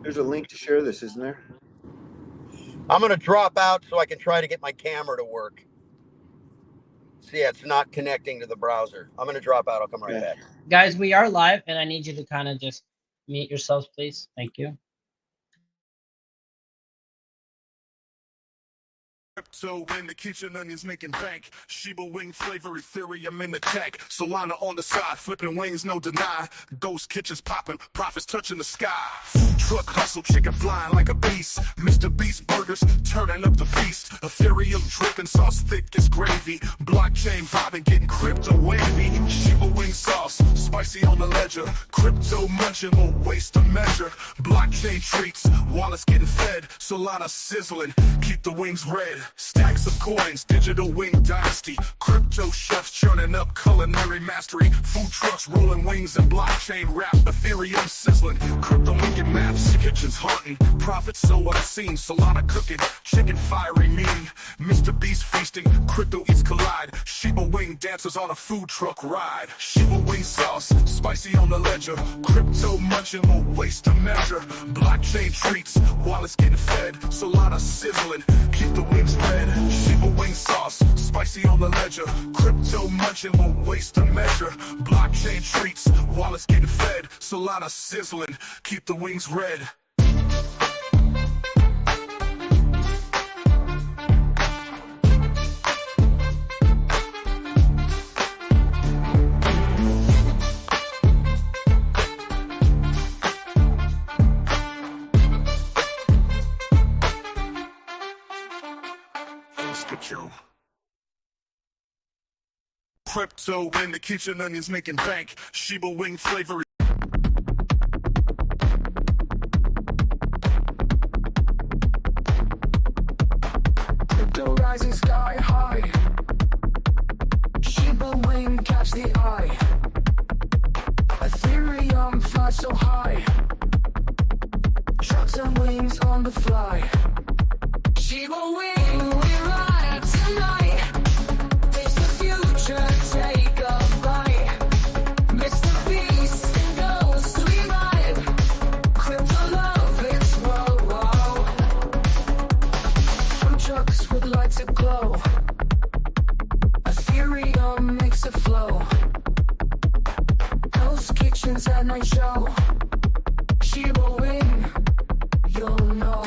There's a link to share this, isn't there? I'm going to drop out so I can try to get my camera to work. See, it's not connecting to the browser. I'm going to drop out. I'll come right back. Guys, we are live, and I need you to kind of just mute yourselves, please. Thank you. Crypto in the kitchen, onions making bank. Shiba wing flavor, Ethereum in the tank. Solana on the side, flipping wings, no deny. Ghost kitchens popping, profits touching the sky. Food truck hustle, chicken flying like a beast. Mr. Beast burgers, turning up the feast. Ethereum dripping, sauce thick as gravy. Blockchain vibing, getting crypto wavy. Shiba wing sauce, spicy on the ledger. Crypto munching, won't waste a measure. Blockchain treats, wallets getting fed. Solana sizzling, keep the wings red. Stacks of coins, digital wing dynasty. Crypto chefs churning up culinary mastery. Food trucks rolling wings and blockchain rap. Ethereum sizzling, crypto making maps. Kitchens haunting, profits so unseen. Solana cooking, chicken fiery mean. Mr. Beast feasting, crypto eats collide. Shiba wing dancers on a food truck ride. Shiba wing sauce, spicy on the ledger. Crypto munching, won't waste a measure. Blockchain treats, wallets getting fed. Solana sizzling, keep the wings red. Shiba wing sauce, spicy on the ledger. Crypto munching, won't waste a measure. Blockchain treats, wallets getting fed. Solana sizzling, keep the wings red. Crypto in the kitchen, onions making bank. Shiba wing flavor. Crypto rising sky high. Shiba wing catch the eye. Ethereum fly so high. Trucks and wings on the fly. Shiba wing, we ride tonight. It's the future, take a bite. Mr. Beast and Ghost, we vibe. Crypto love, it's whoa, whoa. Food trucks with lights that glow. Ethereum makes it flow. Ghost kitchens at night show. Shiba wing, you'll know.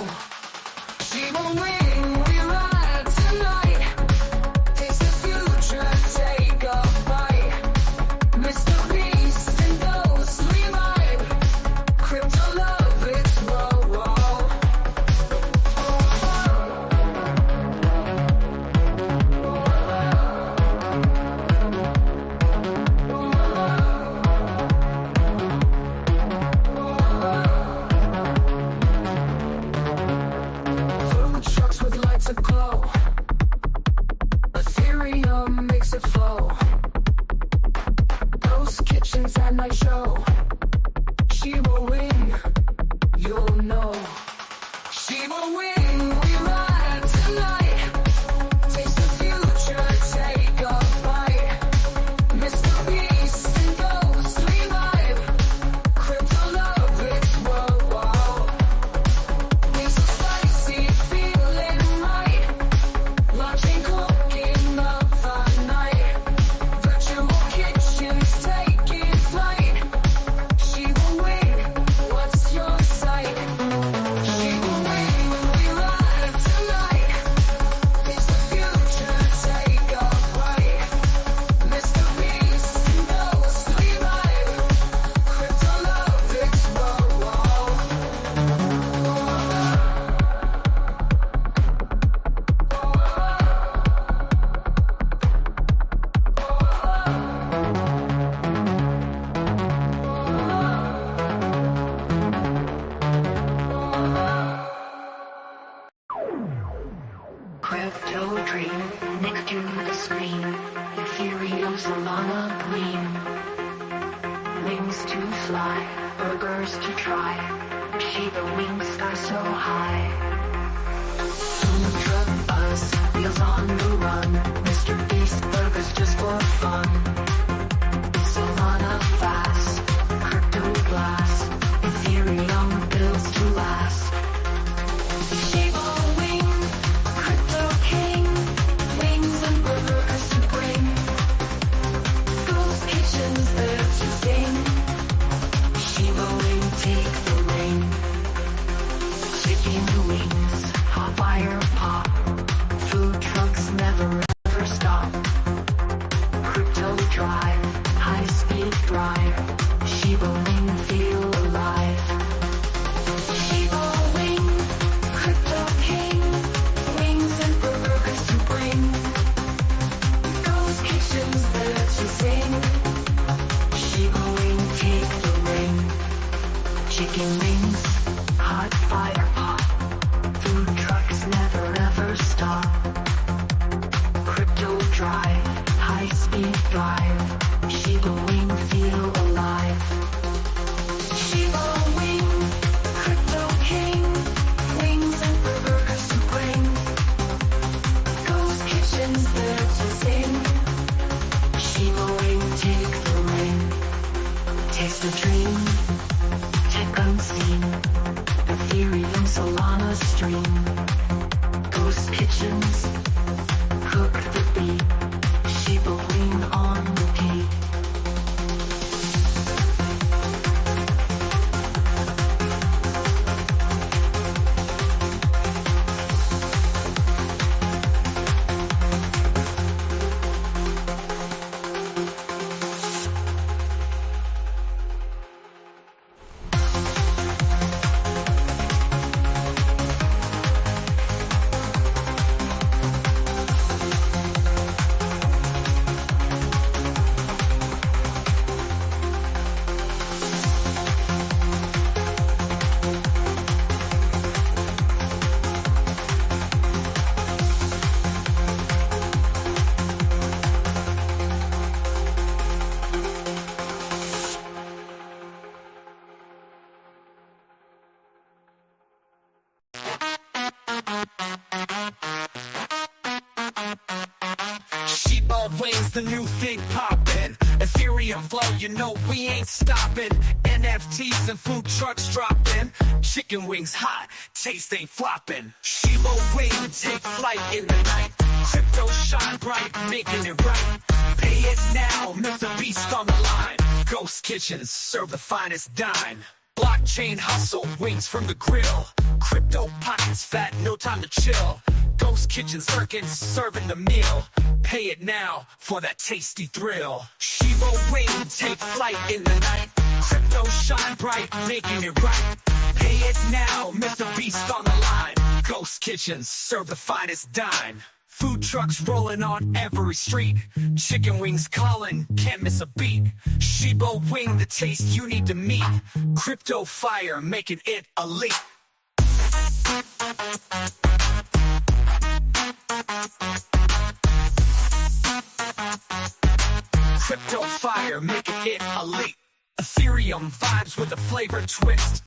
Shiba wing, we ride tonight. Taste the future, take a bite. Mr. Beast and Ghost, we vibe. Crypto love, it's whoa, whoa. Food trucks with lights that glow. Ethereum makes it flow. Ghost kitchens at night show. Shiba wing, you'll know. Shiba wing, we ride tonight. Taste the future, take a bite. Mr. Beast and Ghost, we vibe. Crypto love, it's whoa, whoa. Wings so spicy, feeling right. Launching cooking up the night. Virtual kitchens taking flight. Shiba wing, what's your sight? Shiba wing, we ride tonight. It's the future, take a bite. Mr. Beast and Ghost, we vibe. Crypto love, it's whoa, whoa. Crypto dream next to the screen. Ethereum Solana gleam. Wings to fly, burgers to try. Shiba wings sky so high. Food truck buzz, wheels on the run. Mr. Beast burgers just for fun. Solana fast, crypto blast. Ethereum builds to last. Chicken wings, hot fire pot. Food trucks never ever stop. Crypto drive, high speed drive. Shiba wing, feel alive. Shiba wing, crypto king. Wings and burgers to bring. Ghost kitchens there to sing. Shiba wing, take the ring. Taste the dream. Tech unseen. Ethereum Solana stream. Ghost kitchens. Cook the beat. Shiba wing on repeat. Shiba wings, the new thing poppin'. Ethereum flow, you know we ain't stopping. NFTs and food trucks dropping. Chicken wings hot, taste ain't flopping. Shiba wing, take flight in the night. Crypto shine bright, making it right. Pay it now, Mr. Beast on the line. Ghost kitchens serve the finest dine. Blockchain hustle, wings from the grill. Crypto pockets fat, no time to chill. Ghost kitchens lurking, serving the meal. Pay it now for that tasty thrill. Shiba wing, take flight in the night. Crypto shine bright, making it right. Pay it now, Mr. Beast on the line. Ghost kitchens serve the finest dine. Food trucks rolling on every street. Chicken wings calling, can't miss a beat. Shiba wing, the taste you need to meet. Crypto fire, making it elite. Crypto fire, making it elite. Ethereum vibes with a flavor twist.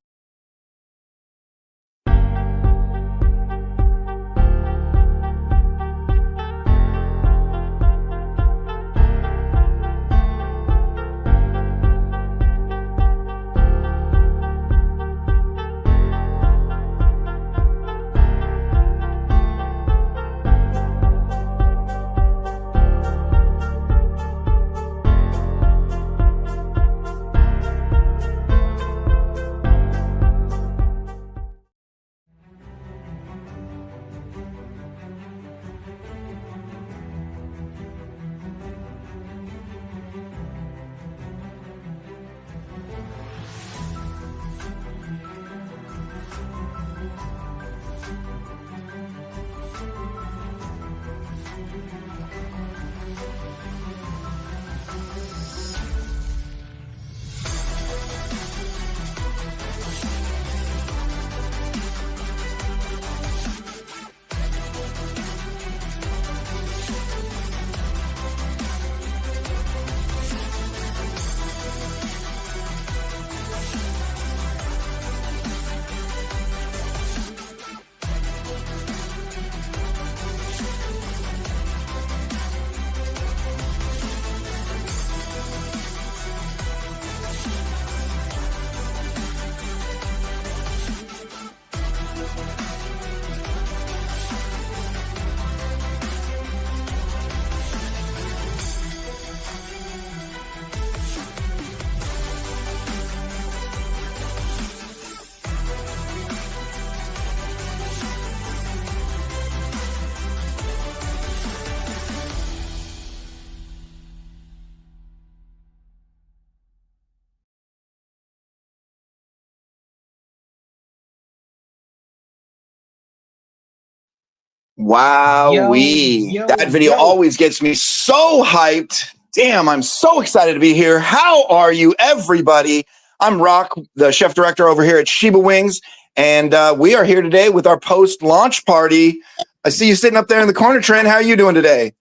Wow-wee. Yo, That video yo. always gets me so hyped. Damn, I'm so excited to be here. How are you, everybody? I'm Rock, the chef director over here at Sheba Wings, and we are here today with our post-launch party. I see you sitting up there in the corner, Trent. How are you doing today?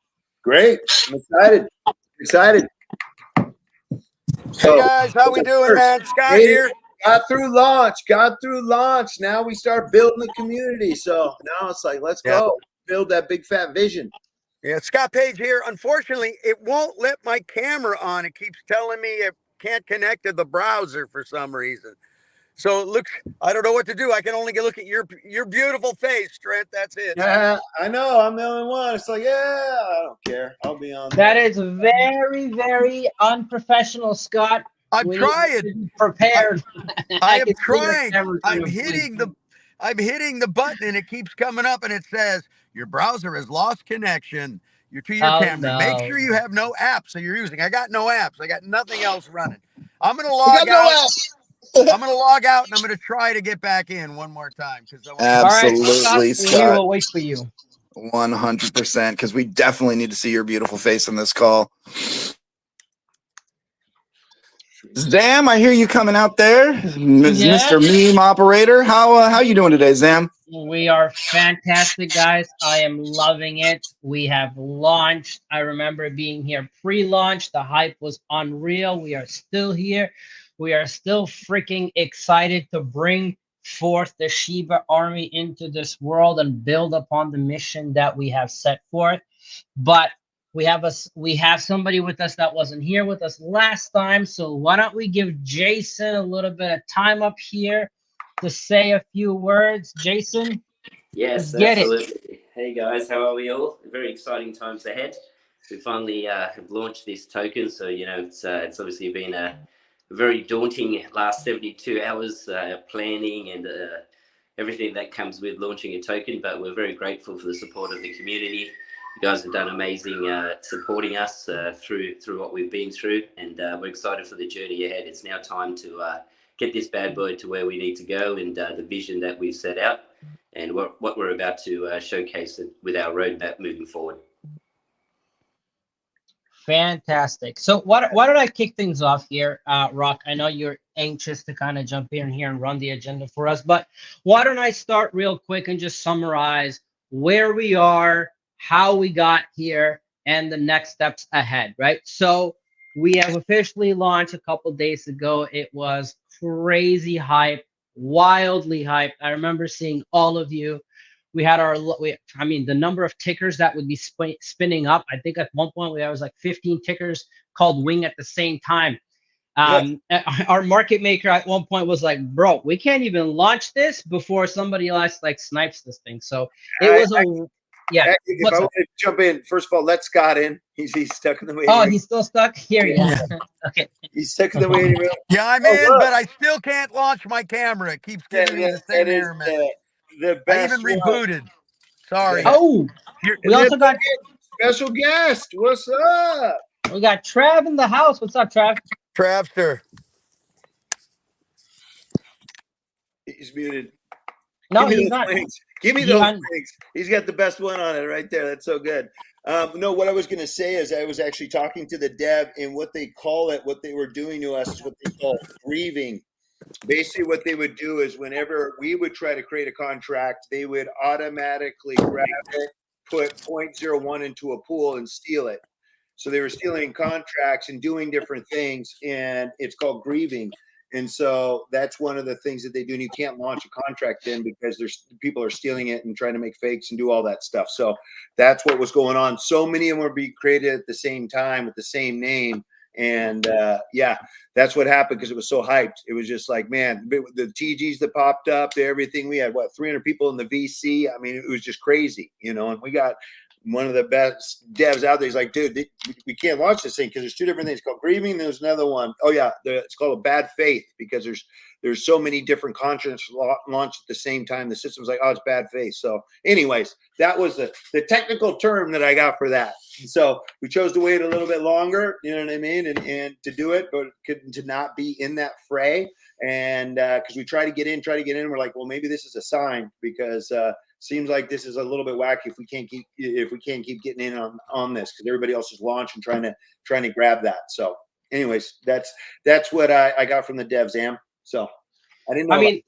Great. I'm excited. Excited. Hey guys, how we doing, man? Scott Hey, here. got through launch. Now we start building the community. So now it's like, let's Yeah. go build that big fat vision. Yeah, Scott Page here. Unfortunately, it won't let my camera on. It keeps telling me it can't connect to the browser for some reason. So it looks, I don't know what to do. I can only look at your beautiful face, Trent. That's it. Yeah, I know. I'm the only one. It's like, yeah, I don't care. I'll be on. That is very, very unprofessional, Scott. I'm We need trying. to be prepared. I am can see your trying. camera I'm through. hitting the button and it keeps coming up and it says your browser has lost connection. You're to your Oh, camera. Make no. sure you have no apps that you're using. I got no apps. I got nothing else running. I'm gonna We log got no out. ass. I'm gonna log out and I'm gonna try to get back in one more time because I want. All right, Absolutely, we Scott. will wait for you. 100%, because we definitely need to see your beautiful face on this call. Zam, I hear you coming out there, Yeah. Mr. Meme Operator. How you doing today, Zam? We are fantastic, guys. I am loving it. We have launched. I remember being here pre-launch. The hype was unreal. We are still here. We are still freaking excited to bring forth the Sheba Army into this world and build upon the mission that we have set forth. But we have somebody with us that wasn't here with us last time. So why don't we give Jason a little bit of time up here to say a few words. Jason? Yes, Get it. absolutely. Hey guys, how are we all? Very exciting times ahead. We finally have launched this token, so it's obviously been a very daunting last 72 hours planning and everything that comes with launching a token. But we're very grateful for the support of the community. You guys have done amazing supporting us through what we've been through, and we're excited for the journey ahead. It's now time to get this bad boy to where we need to go and the vision that we've set out and what we're about to showcase with our roadmap moving forward. Fantastic. So why don't I kick things off here, Rock? I know you're anxious to kind of jump in here and run the agenda for us, but why don't I start real quick and just summarize where we are, how we got here, and the next steps ahead, right? So we have officially launched a couple days ago. It was crazy hype, wildly hype. I remember seeing all of you. We had the number of tickers that would be spinning up. I think at one point there was like 15 tickers called Wing at the same time. Our market maker at one point was like, bro, we can't even launch this before somebody else like snipes this thing. So it was yeah. If I want to jump in, first of all, let Scott in. He's stuck in the waiting Oh, room. he's still stuck? Here he is. Okay. He's stuck in the waiting room. Yeah, I'm in, but I still can't launch my camera. It keeps giving me the same That is error message. the I best even one. rebooted. Sorry. Oh, we also got special guest. What's up? we got Trav in the house. What's up, Trav? Travster. He's muted. No, Give me he's those not. wings. Give me You those un- wings. He's got the best one on it right there. That's so good. No, what I was going to say is I was actually talking to the dev, and what they call it, what they were doing to us is what they call grieving. Basically, what they would do is whenever we would try to create a contract, they would automatically grab it, put 0.01 into a pool, and steal it. So they were stealing contracts and doing different things, and it's called grieving. And so that's one of the things that they do. And you can't launch a contract then because people are stealing it and trying to make fakes and do all that stuff. So that's what was going on. So many of them were being created at the same time with the same name. And yeah, that's what happened because it was so hyped. It was just like, man, the TGs that popped up, everything. We had 300 people in the VC. I mean, it was just crazy, and we got one of the best devs out there. He's like, dude, we can't launch this thing because there's two different things called grieving. There's another one. Oh yeah, it's called a bad faith because there's so many different contracts launched at the same time. The system's like, oh, it's bad faith. So anyways, that was the technical term that I got for that. And so we chose to wait a little bit longer, you know what I mean? And to do it, but to not be in that fray. And because we try to get in, we're like, well, maybe this is a sign because seems like this is a little bit wacky if we can't keep getting in on this because everybody else is launching, trying to grab that. So anyways, that's what I got from the devs, Am. So I didn't know. I mean,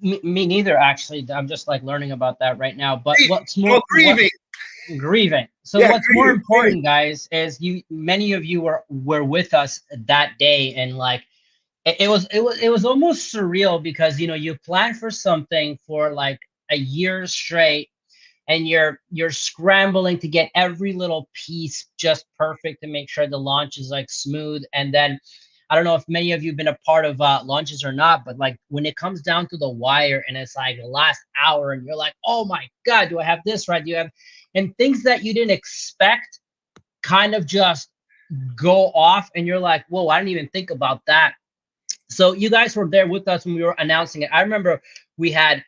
me neither. Actually, I'm just like learning about that right now. But what's more, grieving. Grieving. So Yeah, what's more grieving. important, guys, is many of you were with us that day, and like it was almost surreal because you plan for something for like a year straight, and you're scrambling to get every little piece just perfect to make sure the launch is like smooth. And then I don't know if many of you have been a part of launches or not, but like when it comes down to the wire and it's like the last hour and you're like, oh my God, do I have this right? Do you have, and things that you didn't expect kind of just go off and you're like, whoa, I didn't even think about that. So you guys were there with us when we were announcing it. I remember we had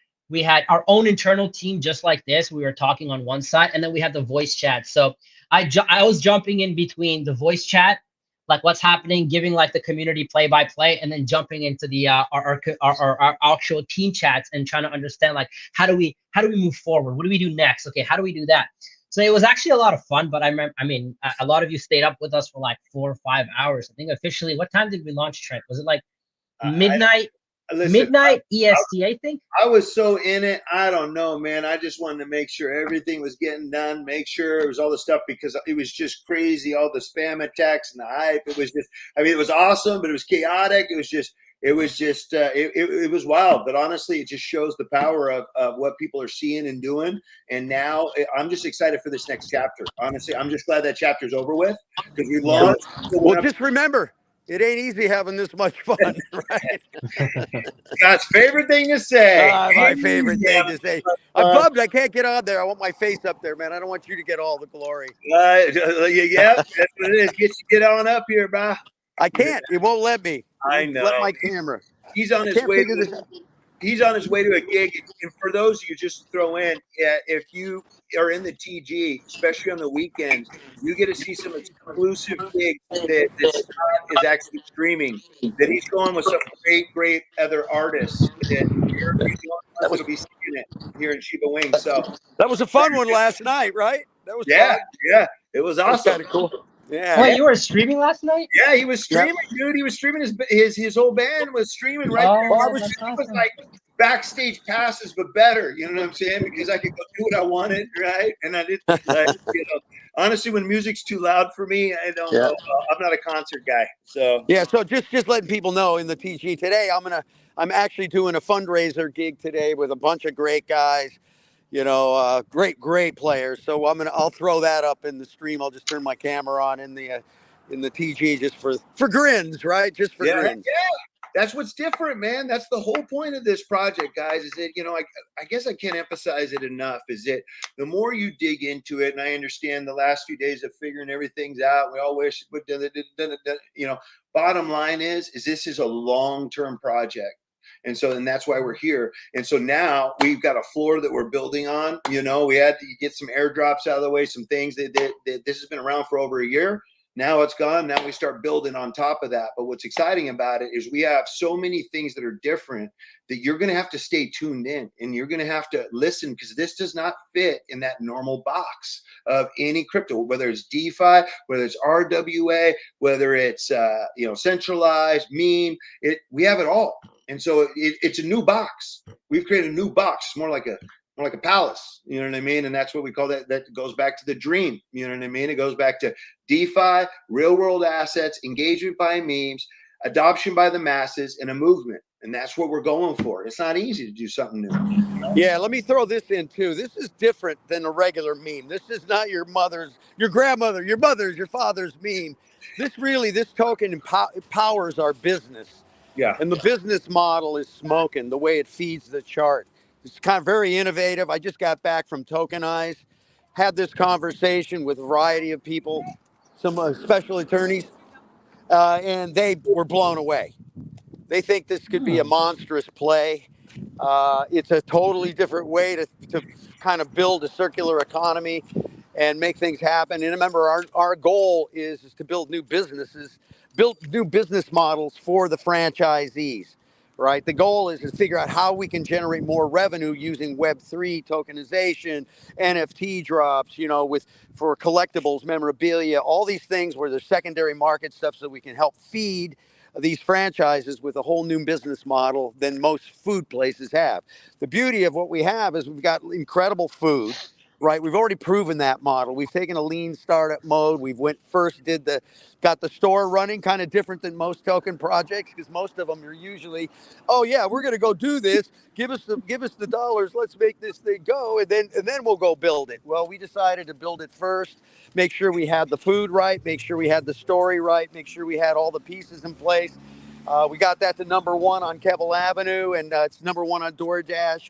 our own internal team just like this. We were talking on one side, and then we had the voice chat. So I was jumping in between the voice chat, like what's happening, giving like the community play-by-play, and then jumping into the our actual team chats and trying to understand like how do we move forward? What do we do next? Okay, how do we do that? So it was actually a lot of fun. But I mean, a lot of you stayed up with us for like 4 or 5 hours. I think officially, what time did we launch, Trent? Was it like midnight? Midnight EST, I think. I was so in it. I don't know, man. I just wanted to make sure everything was getting done, make sure it was all the stuff, because it was just crazy. All the spam attacks and the hype. It was just, I mean, it was awesome, but it was chaotic. It was wild. But honestly, it just shows the power of what people are seeing and doing. And now I'm just excited for this next chapter. Honestly, I'm just glad that chapter's over with, because we launched. Well, just remember, it ain't easy having this much fun, right? Scott's favorite thing to say. My favorite thing to say. I'm bummed I can't get on there. I want my face up there, man. I don't want you to get all the glory. Yeah, that's what it is. Get on up here, bro. I can't. It won't let me. I know. Let my camera. He's on his way to he's on his way to a gig. And for those of you, just to throw in, if you are in the TG, especially on the weekends, you get to see some exclusive gigs that Scott is actually streaming, that he's going with some great other artists that you're going to be seeing it here in Shiba Wings. So that was a fun one last night, right? That was fun. Yeah, it was awesome. Kind of cool. Yeah. Wait, you were streaming last night? Yeah, he was streaming, dude. He was streaming. His whole band was streaming right there. It was like backstage passes, but better. You know what I'm saying? Because I could go do what I wanted, right? And I did. Honestly, when music's too loud for me, I don't know. I'm not a concert guy. So yeah. So just letting people know, in the TG today, I'm actually doing a fundraiser gig today with a bunch of great guys. Great players. So I'll throw that up in the stream. I'll just turn my camera on in the TG just for grins, right? Just for grins. Yeah, that's what's different, man. That's the whole point of this project, guys. Is that I guess I can't emphasize it enough. Is that the more you dig into it, and I understand the last few days of figuring everything's out. We all wish, but bottom line is this is a long-term project. And that's why we're here. And so now we've got a floor that we're building on. We had to get some airdrops out of the way, some things that this has been around for over a year. Now it's gone. Now we start building on top of that. But what's exciting about it is we have so many things that are different that you're going to have to stay tuned in, and you're going to have to listen, because this does not fit in that normal box of any crypto, whether it's DeFi, whether it's RWA, whether it's centralized meme. We have it all. And so it's a new box. We've created a new box. It's more like a palace. You know what I mean? And that's what we call that. That goes back to the dream. You know what I mean? It goes back to DeFi, real world assets, engagement by memes, adoption by the masses, and a movement. And that's what we're going for. It's not easy to do something new. Yeah, let me throw this in too. This is different than a regular meme. This is not your grandmother, your mother's, your father's meme. This token empowers our business. Yeah. And the business model is smoking, the way it feeds the chart. It's kind of very innovative. I just got back from Tokenize, had this conversation with a variety of people, some special attorneys, and they were blown away. They think this could be a monstrous play. It's a totally different way to kind of build a circular economy and make things happen. And remember, our goal is to build new business models for the franchisees, right? The goal is to figure out how we can generate more revenue using Web3 tokenization, NFT drops, you know, for collectibles, memorabilia, all these things where there's secondary market stuff, so we can help feed these franchises with a whole new business model than most food places have. The beauty of what we have is we've got incredible food, right? We've already proven that model. We've taken a lean startup mode. We've got the store running, kind of different than most token projects, because most of them are usually, oh yeah, we're going to go do this. Give us the dollars. Let's make this thing go, and then we'll go build it. Well, we decided to build it first. Make sure we had the food right. Make sure we had the story right. Make sure we had all the pieces in place. We got that to #1 on Kevel Avenue, and it's #1 on DoorDash.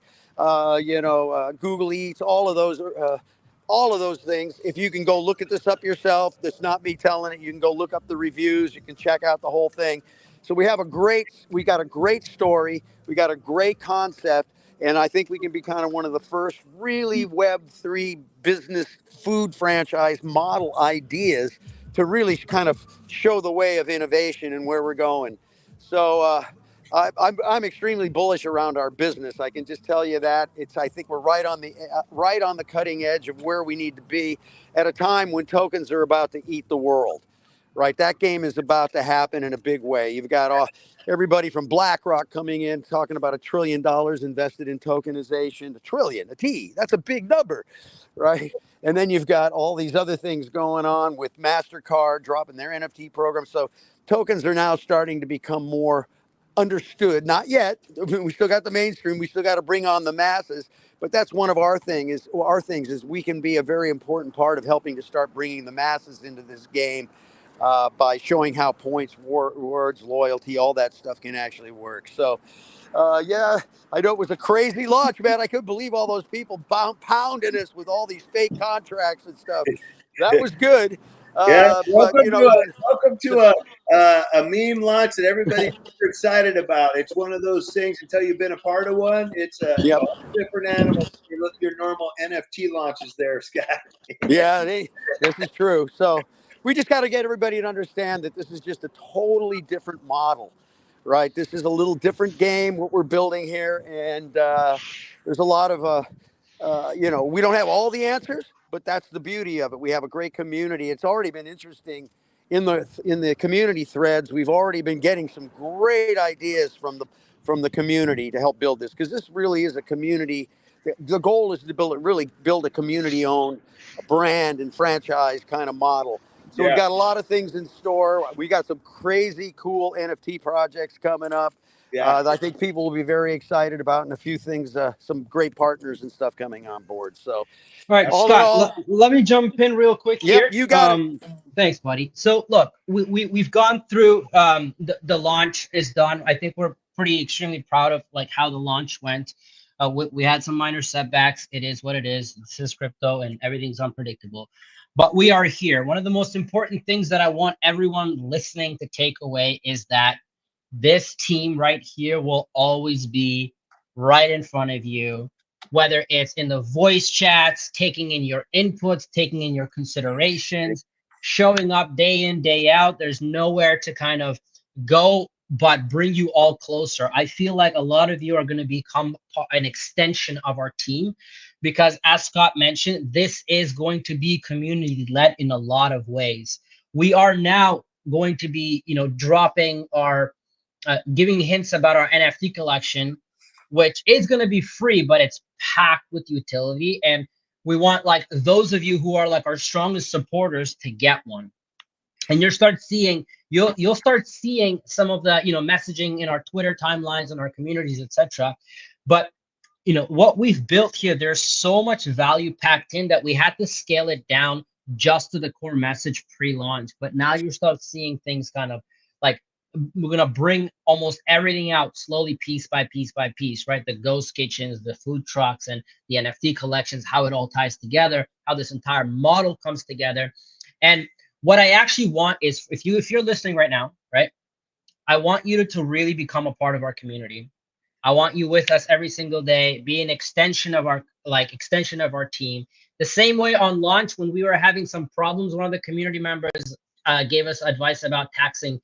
Google Eats, all of those things. If you can go look at this up yourself, that's not me telling it. You can go look up the reviews. You can check out the whole thing. So we got a great story. We got a great concept. And I think we can be kind of one of the first really Web3 business food franchise model ideas to really kind of show the way of innovation and where we're going. So I'm extremely bullish around our business. I can just tell you that. I think we're right on the cutting edge of where we need to be at a time when tokens are about to eat the world. Right, that game is about to happen in a big way. You've got everybody from BlackRock coming in talking about $1 trillion invested in tokenization. A trillion, a T, that's a big number, right? And then you've got all these other things going on with MasterCard dropping their NFT program. So tokens are now starting to become more understood. Not yet. We still got the mainstream. We still got to bring on the masses. But that's one of our things is we can be a very important part of helping to start bringing the masses into this game. By showing how points, words, loyalty, all that stuff can actually work. So, yeah, I know it was a crazy launch, man. I couldn't believe all those people pounding us with all these fake contracts and stuff. That was good. Yeah, welcome to a meme launch that everybody's super excited about. It's one of those things until you've been a part of one. It's a different animal. You look at your normal NFT launches there, Scott. Yeah, this is true. So we just got to get everybody to understand that this is just a totally different model, right? This is a little different game, what we're building here. And there's a lot of, we don't have all the answers, but that's the beauty of it. We have a great community. It's already been interesting in the community threads. We've already been getting some great ideas from the community to help build this, because this really is a community. The goal is to build a community-owned brand and franchise kind of model. So we've got a lot of things in store. We got some crazy cool NFT projects coming up. I think people will be very excited about, and a few things, some great partners and stuff coming on board. So, all right, Scott, let me jump in real quick here. You got it. Thanks, buddy. So look, we've gone through the launch is done. I think we're extremely proud of like how the launch went. We had some minor setbacks. It is what it is. This is crypto and everything's unpredictable. But we are here. One of the most important things that I want everyone listening to take away is that this team right here will always be right in front of you, whether it's in the voice chats, taking in your inputs, taking in your considerations, showing up day in, day out. There's nowhere to kind of go but bring you all closer. I feel like a lot of you are going to become an extension of our team, because as Scott mentioned, this is going to be community-led in a lot of ways. We are now going to be, dropping our, giving hints about our NFT collection, which is going to be free, but it's packed with utility. And we want like those of you who are like our strongest supporters to get one. And you'll start seeing some of the messaging in our Twitter timelines and our communities, etc. But what we've built here, there's so much value packed in that we had to scale it down just to the core message pre-launch. But now you start seeing things kind of like we're gonna bring almost everything out slowly, piece by piece by piece, right? The ghost kitchens, the food trucks, and the NFT collections, how it all ties together, how this entire model comes together. And what I actually want is, if you're listening right now, right, I want you to really become a part of our community. I want you with us every single day, be an extension of our team. The same way on launch, when we were having some problems, one of the community members gave us advice about taxing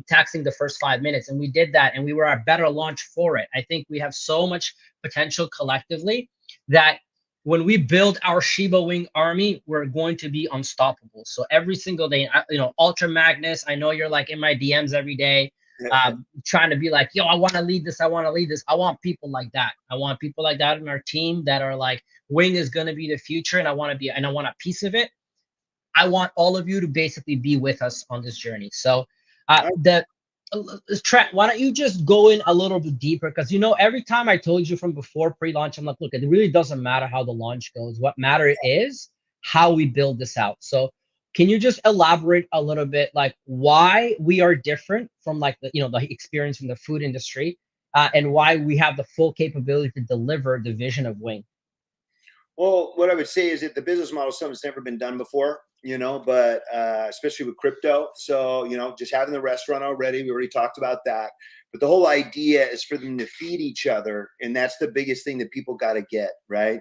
taxing the first 5 minutes. And we did that, and we were a better launch for it. I think we have so much potential collectively that when we build our Shiba Wing army, we're going to be unstoppable. So every single day, Ultra Magnus, I know you're like in my DMs every day, trying to be like, yo, I want to lead this. I want to lead this. I want people like that. I want people like that in our team that are like, Wing is going to be the future, and I want a piece of it. I want all of you to basically be with us on this journey. So Trent, why don't you just go in a little bit deeper? Because every time I told you from before pre-launch, I'm like, look, it really doesn't matter how the launch goes. What matters is how we build this out. So can you just elaborate a little bit, like why we are different from like the experience in the food industry, and why we have the full capability to deliver the vision of Wing? Well, what I would say is that the business model is something that's never been done before, but especially with crypto. So, just having the restaurant already, we already talked about that. But the whole idea is for them to feed each other. And that's the biggest thing that people got to get, right?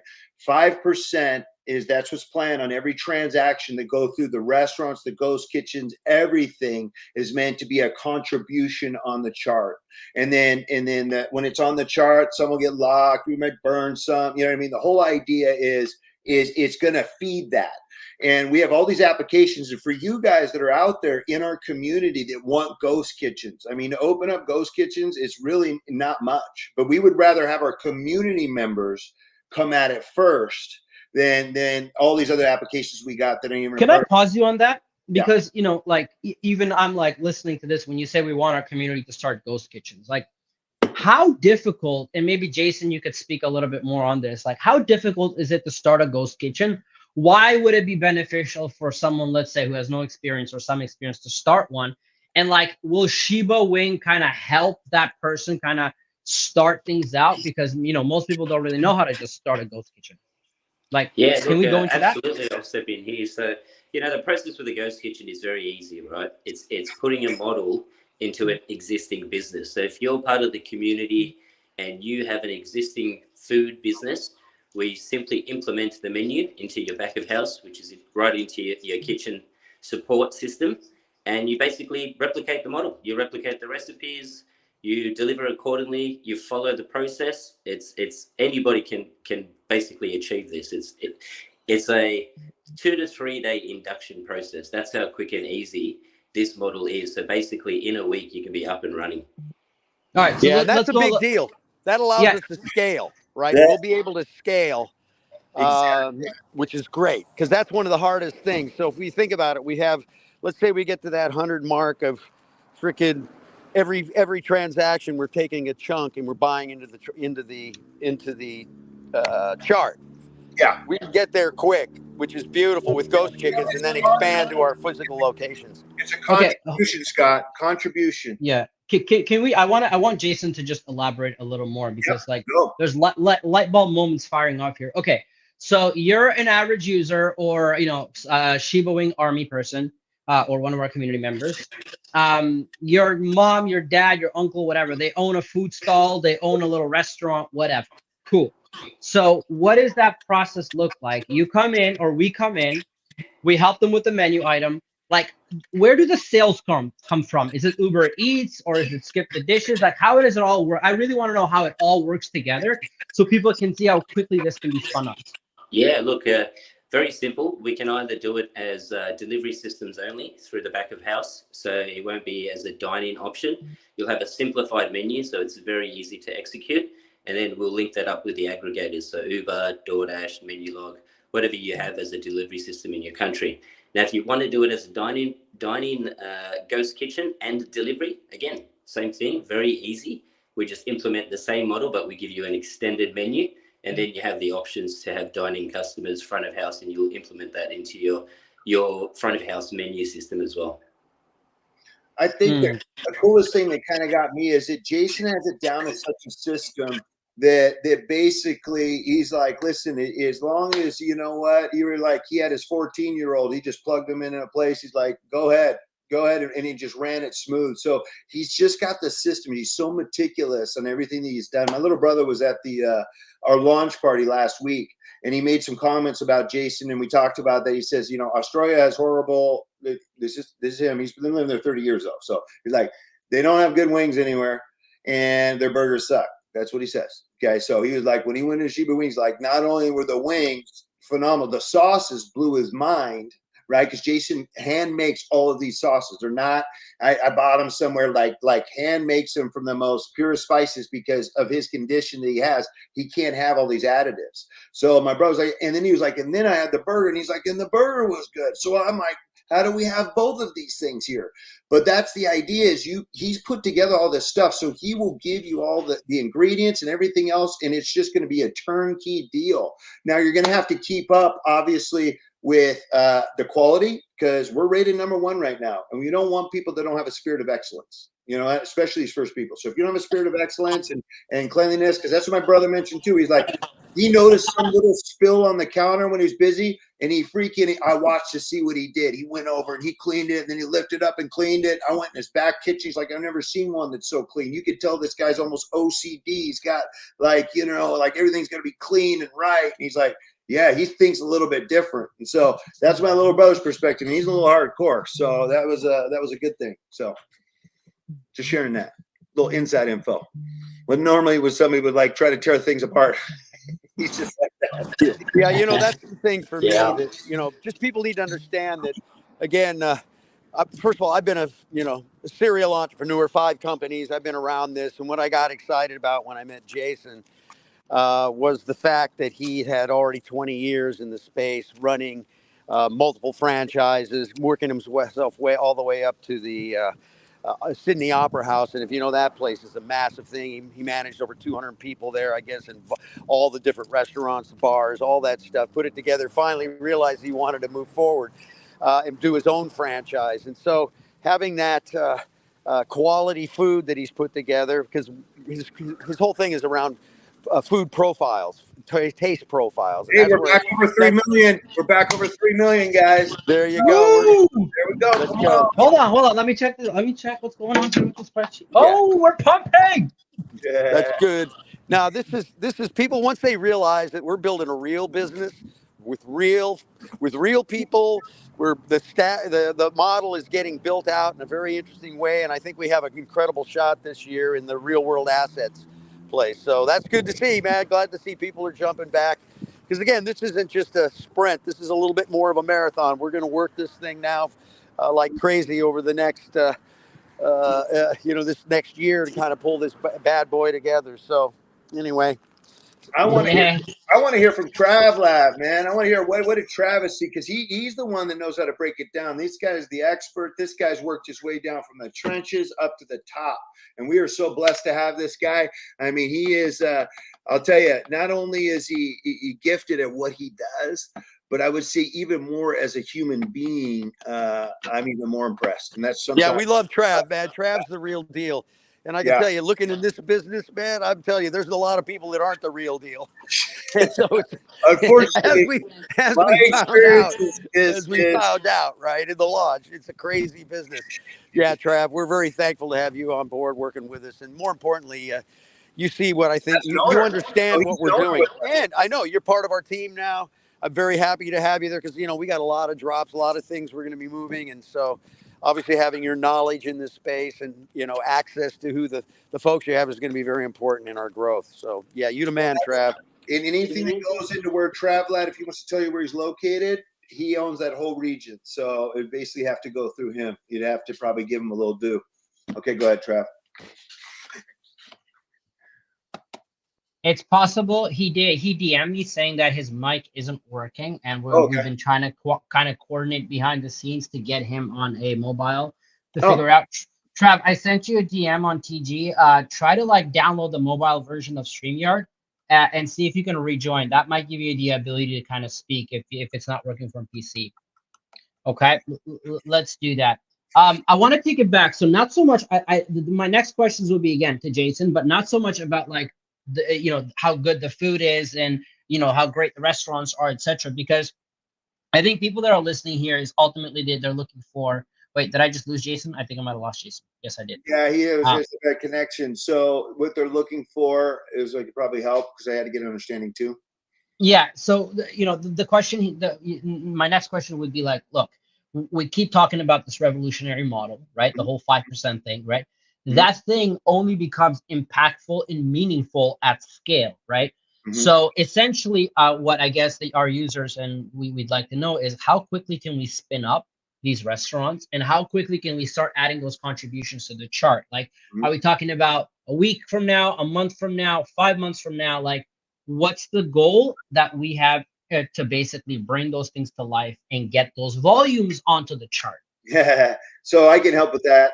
5% that's what's planned on every transaction that go through the restaurants, the ghost kitchens, everything is meant to be a contribution on the chart. And then when it's on the chart, some will get locked. We might burn some, The whole idea is it's going to feed that. And we have all these applications. And for you guys that are out there in our community that want ghost kitchens, to open up ghost kitchens is really not much, but we would rather have our community members come at it first than all these other applications we got that ain't even. Can I pause you on that? Because, even I'm like listening to this when you say we want our community to start ghost kitchens, like how difficult, and maybe Jason, you could speak a little bit more on this, like how difficult is it to start a ghost kitchen? Why would it be beneficial for someone, let's say, who has no experience or some experience to start one? And like, will Shiba Wing kind of help that person kind of start things out? Because, most people don't really know how to just start a ghost kitchen. Like, can we go into that? Absolutely, I'll step in here. So, the process with a ghost kitchen is very easy, right? It's putting a model into an existing business. So if you're part of the community and you have an existing food business, we simply implement the menu into your back of house, which is right into your kitchen support system. And you basically replicate the model. You replicate the recipes, you deliver accordingly, you follow the process. It's anybody can basically achieve this. It's a 2 to 3 day induction process. That's how quick and easy this model is. So basically in a week you can be up and running. All right. So that's a big deal. That allows us to scale, right? Yeah. We'll be able to scale, which is great, because that's one of the hardest things. So if we think about it, we have, let's say we get to that 100 mark of freaking every transaction, we're taking a chunk and we're buying into the chart. Yeah. We can get there quick, which is beautiful with ghost chickens, and then expand to our physical locations. It's a contribution, Scott. Contribution. Yeah. Can we? I want Jason to just elaborate a little more, because there's light bulb moments firing off here. Okay, so you're an average user, or Shiba Wing army person, or one of our community members. Your mom, your dad, your uncle, whatever, they own a food stall, they own a little restaurant, whatever. Cool. So what does that process look like? You come in, or we come in, we help them with the menu item. Like, where do the sales come from? Is it Uber Eats, or is it Skip the Dishes? Like, how does it all work? I really want to know how it all works together so people can see how quickly this can be spun up. Yeah, look, very simple. We can either do it as delivery systems only through the back of house. So it won't be as a dine-in option. You'll have a simplified menu, so it's very easy to execute. And then we'll link that up with the aggregators. So Uber, DoorDash, Menulog, whatever you have as a delivery system in your country. Now, if you want to do it as a dine-in ghost kitchen and delivery, again, same thing, very easy. We just implement the same model, but we give you an extended menu. And then you have the options to have dining customers front of house, and you'll implement that into your front of house menu system as well. I think the coolest thing that kind of got me is that Jason has it down as such a system that basically he's like, listen, as long as, you were like, he had his 14-year-old, he just plugged him in a place. He's like, go ahead, go ahead, and he just ran it smooth. So he's just got the system. He's so meticulous on everything that he's done. My little brother was at the our launch party last week, and he made some comments about Jason, and we talked about that. He says, you know, Australia has horrible. This is him. He's been living there 30 years though. So he's like, they don't have good wings anywhere, and their burgers suck. That's what he says. Okay, so he was like, when he went to Sheba Wings, like not only were the wings phenomenal, the sauces blew his mind. Right, because Jason hand makes all of these sauces. They're not. I bought them somewhere like hand makes them from the most pure spices because of his condition that he has. He can't have all these additives. So my brother's like, and then he was like, and then I had the burger, and he's like, and the burger was good. So I'm like, how do we have both of these things here? But that's the idea. Is he's put together all this stuff, so he will give you all the ingredients and everything else, and it's just going to be a turnkey deal. Now you're going to have to keep up, obviously, with the quality, because we're rated #1 right now, and we don't want people that don't have a spirit of excellence, you know, especially these first people. So if you don't have a spirit of excellence and cleanliness, because that's what my brother mentioned too. He's like, he noticed some little spill on the counter when he was busy, and I watched to see what he did. He went over and he cleaned it, and then he lifted up and cleaned it. I went in his back kitchen. He's like, I've never seen one that's so clean. You could tell this guy's almost OCD. He's got like, you know, like everything's going to be clean and right. And he's like, yeah, he thinks a little bit different. And so that's my little brother's perspective. And he's a little hardcore. So that was a good thing. So just sharing that little inside info. When normally when somebody would like try to tear things apart, he's just like that. Yeah, you know, that's the thing for me Yeah. that, you know, just people need to understand that, again, first of all, I've been a serial entrepreneur, 5 companies. I've been around this. And what I got excited about when I met Jason was the fact that he had already 20 years in the space, running multiple franchises, working himself all the way up to the Sydney Opera House. And if you know, that place is a massive thing. He managed over 200 people there, I guess, and all the different restaurants, bars, all that stuff, put it together, finally realized he wanted to move forward and do his own franchise. And so having that quality food that he's put together, because his whole thing is around food profiles, taste profiles. Hey, we're back over 3 million. We're back over 3 million, guys. There you go. There we go. Let's go. Hold on. Let me check what's going on here with the spreadsheet. Oh, we're pumping. Yeah. That's good. Now this is people, once they realize that we're building a real business with real people, where the model is getting built out in a very interesting way, and I think we have an incredible shot this year in the real world assets place. So that's good to see, man. Glad to see people are jumping back, because again, this isn't just a sprint. This is a little bit more of a marathon. We're going to work this thing now like crazy over the next this next year to kind of pull this bad boy together. So anyway, I want to hear from TravLab, man. I want to hear what did Travis see, because he's the one that knows how to break it down. This guy's the expert. This guy's worked his way down from the trenches up to the top, and we are so blessed to have this guy. I mean, he is. I'll tell you, not only is he gifted at what he does, but I would say even more as a human being, I'm even more impressed. And that's something. Yeah, we love Trav, man. Trav's the real deal. And I can tell you, looking in this business, man, I'm telling you, there's a lot of people that aren't the real deal. And so unfortunately, as we found out, right, in the launch, it's a crazy business. Yeah, Trav, we're very thankful to have you on board working with us. And more importantly, you see what I think, you understand what we're doing. And I know you're part of our team now. I'm very happy to have you there because, we got a lot of drops, a lot of things we're going to be moving. And so obviously having your knowledge in this space and, access to who the folks you have is going to be very important in our growth. So, yeah, you the man, Trav. And anything that goes into where TravLab, if he wants to tell you where he's located, he owns that whole region. So it basically have to go through him. You'd have to probably give him a little due. Okay, go ahead, Trav. It's possible he DM'd me saying that his mic isn't working, and we've been trying to kind of coordinate behind the scenes to get him on a mobile to figure out. Trav, I sent you a DM on TG. Try to download the mobile version of StreamYard and see if you can rejoin. That might give you the ability to kind of speak if it's not working from PC. Okay, let's do that. I want to take it back. So not so much. My next questions will be again to Jason, but not so much about how good the food is and how great the restaurants are, etc. Because I think people that are listening here is ultimately they're looking for Wait, did I just lose Jason? I think I might have lost Jason. Yes, I did. Yeah, he was Um, just a bad connection. So what they're looking for is like probably help because I had to get an understanding too. Yeah. So the question, my next question would be like, look, we keep talking about this revolutionary model, right? The whole 5% thing, right? Mhm. That thing only becomes impactful and meaningful at scale, right? Mhm. So essentially, what I guess our users and we'd like to know is how quickly can we spin up these restaurants and how quickly can we start adding those contributions to the chart? Like, Mhm. are we talking about a week from now, a month from now, 5 months from now? Like, what's the goal that we have to basically bring those things to life and get those volumes onto the chart? Yeah. So I can help with that.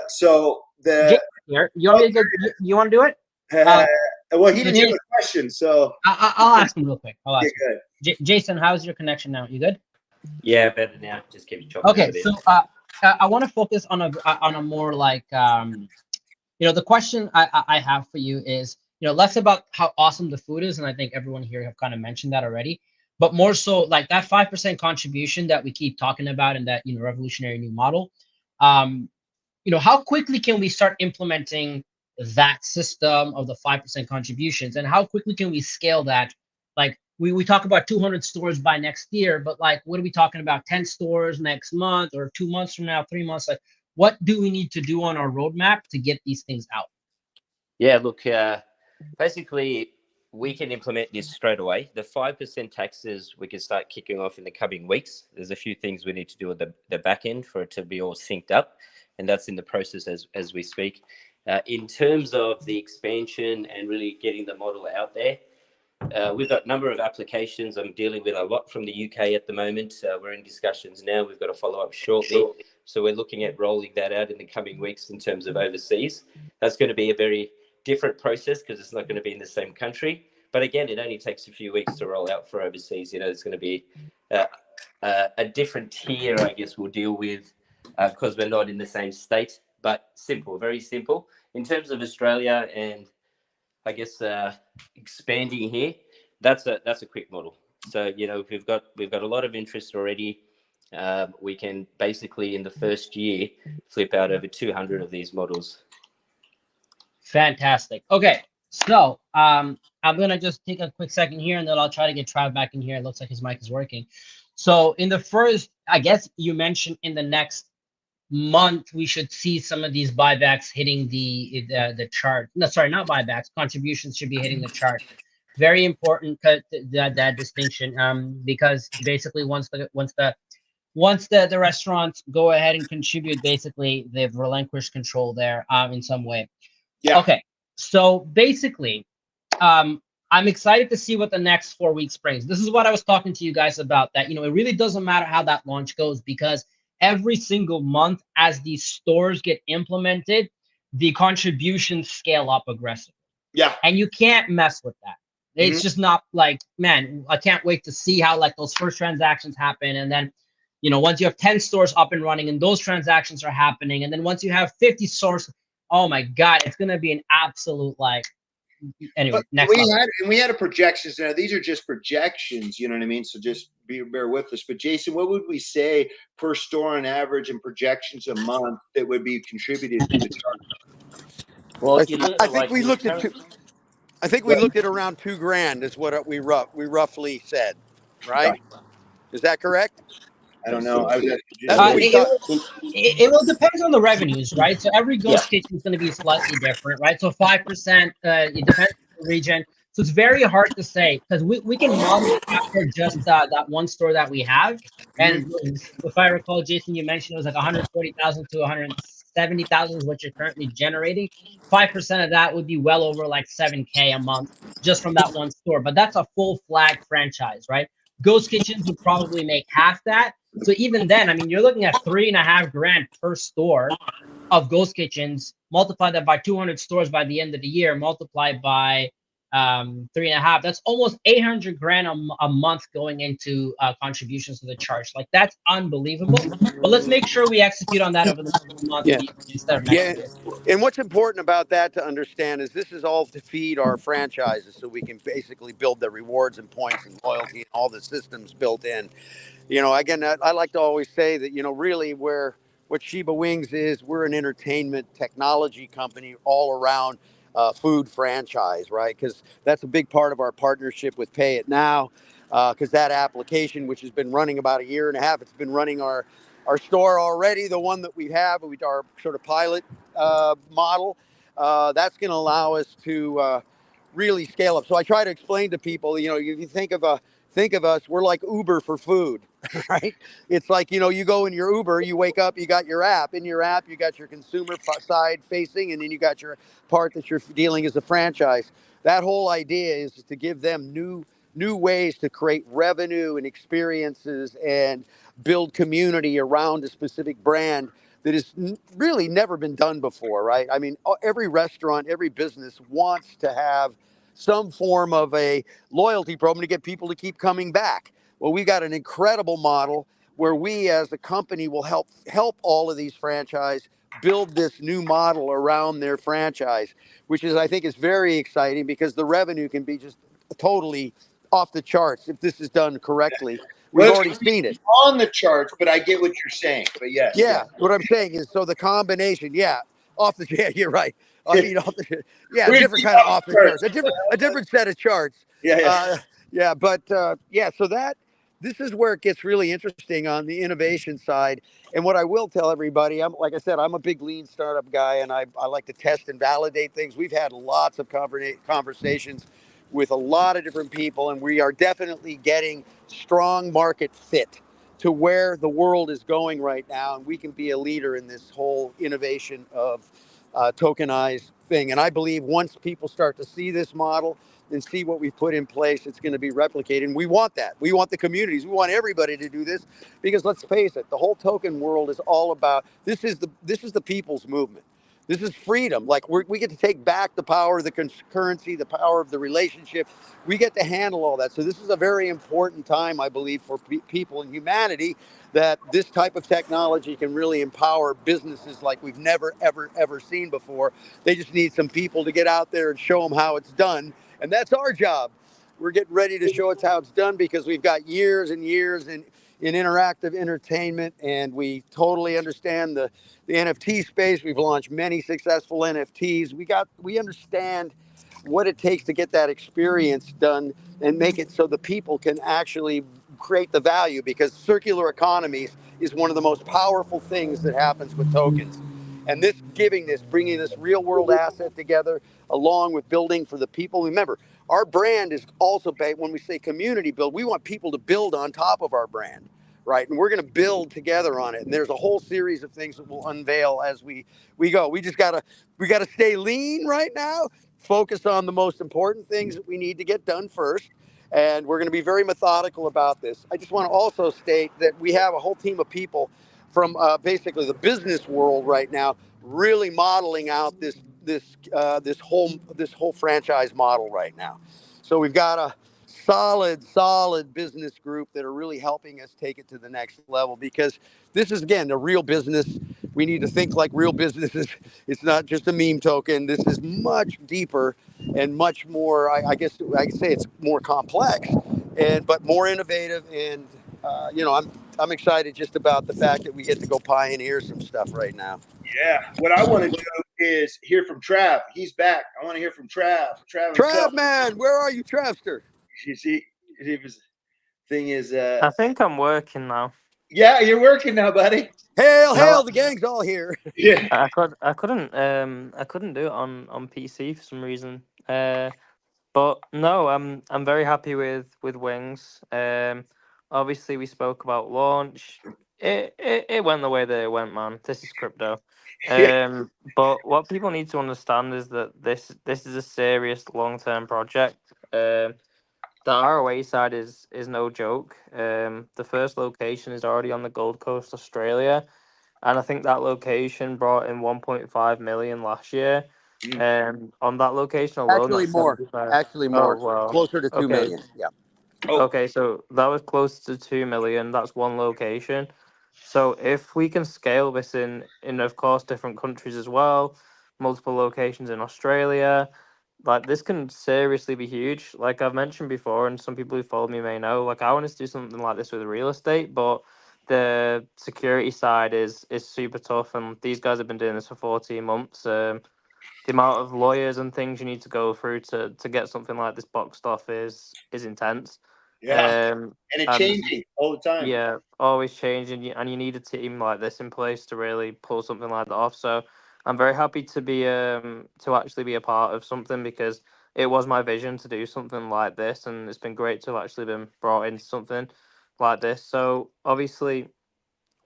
So Jason the here, you want me to go? You want to do it? well, he so didn't hear Jay- the question, so I'll ask him real quick. I'll ask yeah, him. good. Jason, how's your connection now? You good? Yeah, better now. Just keep chopping out Okay, a bit. so I want to focus on a more like the question I have for you is less about how awesome the food is, and I think everyone here have kind of mentioned that already, but more so like that 5% contribution that we keep talking about in that revolutionary new model. How quickly can we start implementing that system of the 5% contributions, and how quickly can we scale that? Like we talk about 200 stores by next year, but like what are we talking about? 10 stores next month, or 2 months from now, 3 months? Like what do we need to do on our roadmap to get these things out? Yeah, look, basically, we can implement this straight away. The 5% taxes we can start kicking off in the coming weeks. There's a few things we need to do at the back end for it to be all synced up, and that's in the process as we speak. In terms of the expansion and really getting the model out there, we've got a number of applications. I'm dealing with a lot from the UK at the moment. We're in discussions now. We've got to follow up shortly. So we're looking at rolling that out in the coming weeks in terms of overseas. That's going to be a very different process because it's not going to be in the same country. But again, it only takes a few weeks to roll out for overseas. It's going to be a different tier, I guess, we'll deal with because we're not in the same state. But simple, very simple. In terms of Australia and I guess expanding here, that's a quick model. So we've got a lot of interest already. We can basically in the first year flip out over 200 of these models. Fantastic. Okay, so I'm gonna just take a quick second here, and then I'll try to get Trav back in here. It looks like his mic is working. So in the first, I guess you mentioned in the next month we should see some of these buybacks hitting the chart. No, sorry, not buybacks. Contributions should be hitting the chart. Very important that distinction, because basically once the restaurants go ahead and contribute, basically they've relinquished control there in some way. Yeah. Okay, so basically, I'm excited to see what the next 4 weeks brings. This is what I was talking to you guys about, that, it really doesn't matter how that launch goes, because every single month as these stores get implemented, the contributions scale up aggressively. Yeah. And you can't mess with that. It's just not like, man, I can't wait to see how like those first transactions happen. And then, once you have 10 stores up and running and those transactions are happening, and then once you have 50 stores, oh my God, it's going to be an absolute like, anyway, next level. We had a projections now. These are just projections, you know what I mean? So just bear with us. But Jason, what would we say per store on average and projections a month that would be contributed to the chart? Well, I think we looked at around $2,000 is what we roughly said, right? Is that correct? I don't know. That's what we thought. It will depend on the revenues, right? So every ghost kitchen is going to be slightly different, right? So 5%, it depends on the region. So it's very hard to say, because we can model after just that one store that we have. And if I recall, Jason, you mentioned it was like 140,000 to 170,000 is what you're currently generating. 5% of that would be well over like 7K a month just from that one store. But that's a full flag franchise, right? Ghost kitchens would probably make half that. So even then, I mean, you're looking at $3.5 grand per store of ghost kitchens. Multiply that by 200 stores by the end of the year. Multiply by 3.5. That's almost 800 grand a month going into contributions to the charge. Like, that's unbelievable. But let's make sure we execute on that over the next month instead of next year. And what's important about that to understand is this is all to feed our franchises, so we can basically build the rewards and points and loyalty and all the systems built in. Again, I like to always say that, really where what Shiba Wings is, we're an entertainment technology company all around food franchise, right? Because that's a big part of our partnership with Pay It Now. Because that application, which has been running about a year and a half, it's been running our store already, the one that we have, our sort of pilot model. That's going to allow us to really scale up. So I try to explain to people, if you think of us, we're like Uber for food, right? It's like, you go in your Uber, you wake up, you got your app. In your app, you got your consumer side facing, and then you got your part that you're dealing as a franchise. That whole idea is to give them new ways to create revenue and experiences and build community around a specific brand that has really never been done before, right? I mean, every restaurant, every business wants to have some form of a loyalty program to get people to keep coming back. Well, we got an incredible model where we as a company will help all of these franchise build this new model around their franchise, which is, I think, is very exciting because the revenue can be just totally off the charts if this is done correctly. We've Well, already it's seen it. on the charts, but I get what you're saying. But yes, Yeah, what I'm saying is, so the combination, yeah, you're right. I mean, We're gonna different keep kind of off off the the charts, charts. a different set of charts. Yeah. But so this is where it gets really interesting on the innovation side. And what I will tell everybody, like I said, I'm a big lean startup guy, and I like to test and validate things. We've had lots of conversations with a lot of different people, and we are definitely getting strong market fit to where the world is going right now, and we can be a leader in this whole innovation of tokenized thing. And I believe once people start to see this model and see what we've put in place, it's going to be replicated. And we want that. We want the communities. We want everybody to do this because let's face it, the whole token world is all about this is the people's movement. This is freedom. Like we get to take back the power of the currency, the power of the relationship. We get to handle all that. So this is a very important time, I believe, for people in humanity that this type of technology can really empower businesses like we've never, ever, ever seen before. They just need some people to get out there and show them how it's done. And that's our job. We're getting ready to show us how it's done because we've got years and years in interactive entertainment, and we totally understand the NFT space. We've launched many successful NFTs. We understand what it takes to get that experience done and make it so the people can actually create the value, because circular economies is one of the most powerful things that happens with tokens. And bringing this real world asset together along with building for the people. Remember, our brand is also when we say community build, we want people to build on top of our brand, right? And we're going to build together on it. And there's a whole series of things that we'll unveil as we go. We gotta stay lean right now, focus on the most important things that we need to get done first. And we're going to be very methodical about this. I just want to also state that we have a whole team of people from basically the business world right now, really modeling out this whole franchise model right now. So we've got a solid business group that are really helping us take it to the next level, because this is, again, a real business. We need to think like real businesses. It's not just a meme token. This is much deeper and much more, I guess I could say it's more complex but more innovative. And I'm excited just about the fact that we get to go pioneer some stuff right now. Yeah. What I want to do is hear from Trav. He's back. I want to hear from Trav. Trav, man, where are you, Travster? You see, his thing is. I think I'm working now. Yeah, you're working now, buddy. Hail! The gang's all here. Yeah. I couldn't do it on PC for some reason. But no, I'm very happy with Wings. Obviously we spoke about launch. It went the way that it went, man. This is crypto. But what people need to understand is that this is a serious long-term project. The ROA side is no joke. The first location is already on the Gold Coast, Australia, and I think that location brought in 1.5 million last year. On that location alone, Actually more. Oh, well. Closer to 2 million. Yeah. Okay, so that was close to 2 million. That's one location. So if we can scale this in of course different countries as well, multiple locations in Australia, like this can seriously be huge. Like I've mentioned before, and some people who follow me may know, like I want to do something like this with real estate, but the security side is super tough, and these guys have been doing this for 14 months. The amount of lawyers and things you need to go through to get something like this boxed off is intense. Yeah. Um, And it's and changing all the time. yeah, always changing, and you need a team like this in place to really pull something like that off. So I'm very happy to be to actually be a part of something, because it was my vision to do something like this, and it's been great to have actually been brought into something like this. So obviously,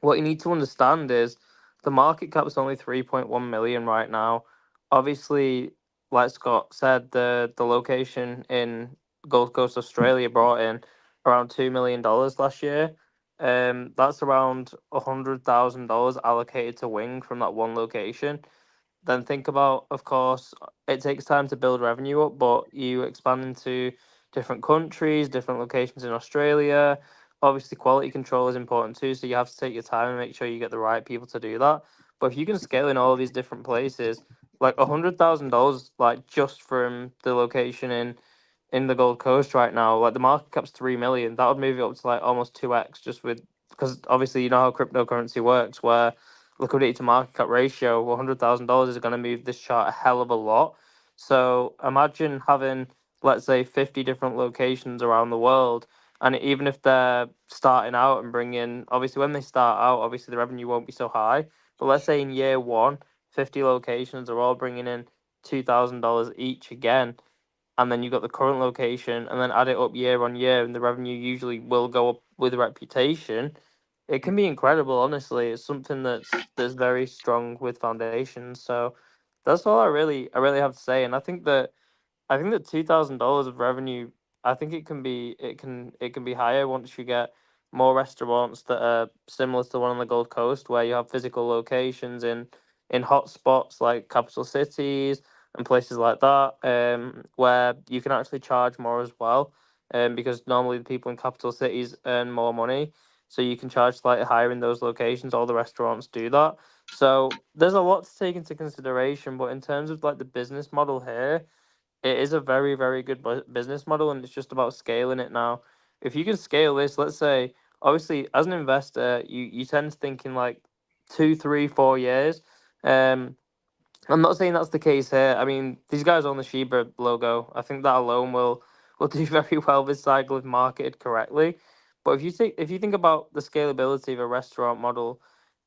what you need to understand is the market cap is only 3.1 million right now. Obviously, like Scott said, the location in Gold Coast, Australia brought in around $2 million last year. That's around $100,000 allocated to Wing from that one location. Then think about, of course, it takes time to build revenue up, but you expand into different countries, different locations in Australia. Obviously, quality control is important too, so you have to take your time and make sure you get the right people to do that. But if you can scale in all these different places, like $100,000, like just from the location in the Gold Coast right now, like the market cap's 3 million, that would move it up to like almost 2x, just with, because obviously you know how cryptocurrency works, where liquidity to market cap ratio, $100,000 is going to move this chart a hell of a lot. So imagine having, let's say, 50 different locations around the world. And even if they're starting out and bringing, obviously, when they start out, obviously the revenue won't be so high. But let's say in year one, 50 locations are all bringing in $2,000 each again. And then you've got the current location, and then add it up year on year, and the revenue usually will go up with reputation. It can be incredible, honestly. It's something that's very strong with foundations. So that's all I really have to say. And I think that $2,000 of revenue, I think it can be higher once you get more restaurants that are similar to the one on the Gold Coast, where you have physical locations in hot spots like capital cities and places like that, where you can actually charge more as well, because normally the people in capital cities earn more money, so you can charge slightly higher in those locations. All the restaurants do that, so there's a lot to take into consideration. But in terms of like the business model here, it is a very, very good business model, and it's just about scaling it now. If you can scale this, let's say, obviously, as an investor, you tend to think in like 2, 3, 4 years. Um, I'm not saying that's the case here. I mean, these guys own the Shiba logo. I think that alone will do very well this cycle if marketed correctly. But if you think about the scalability of a restaurant model,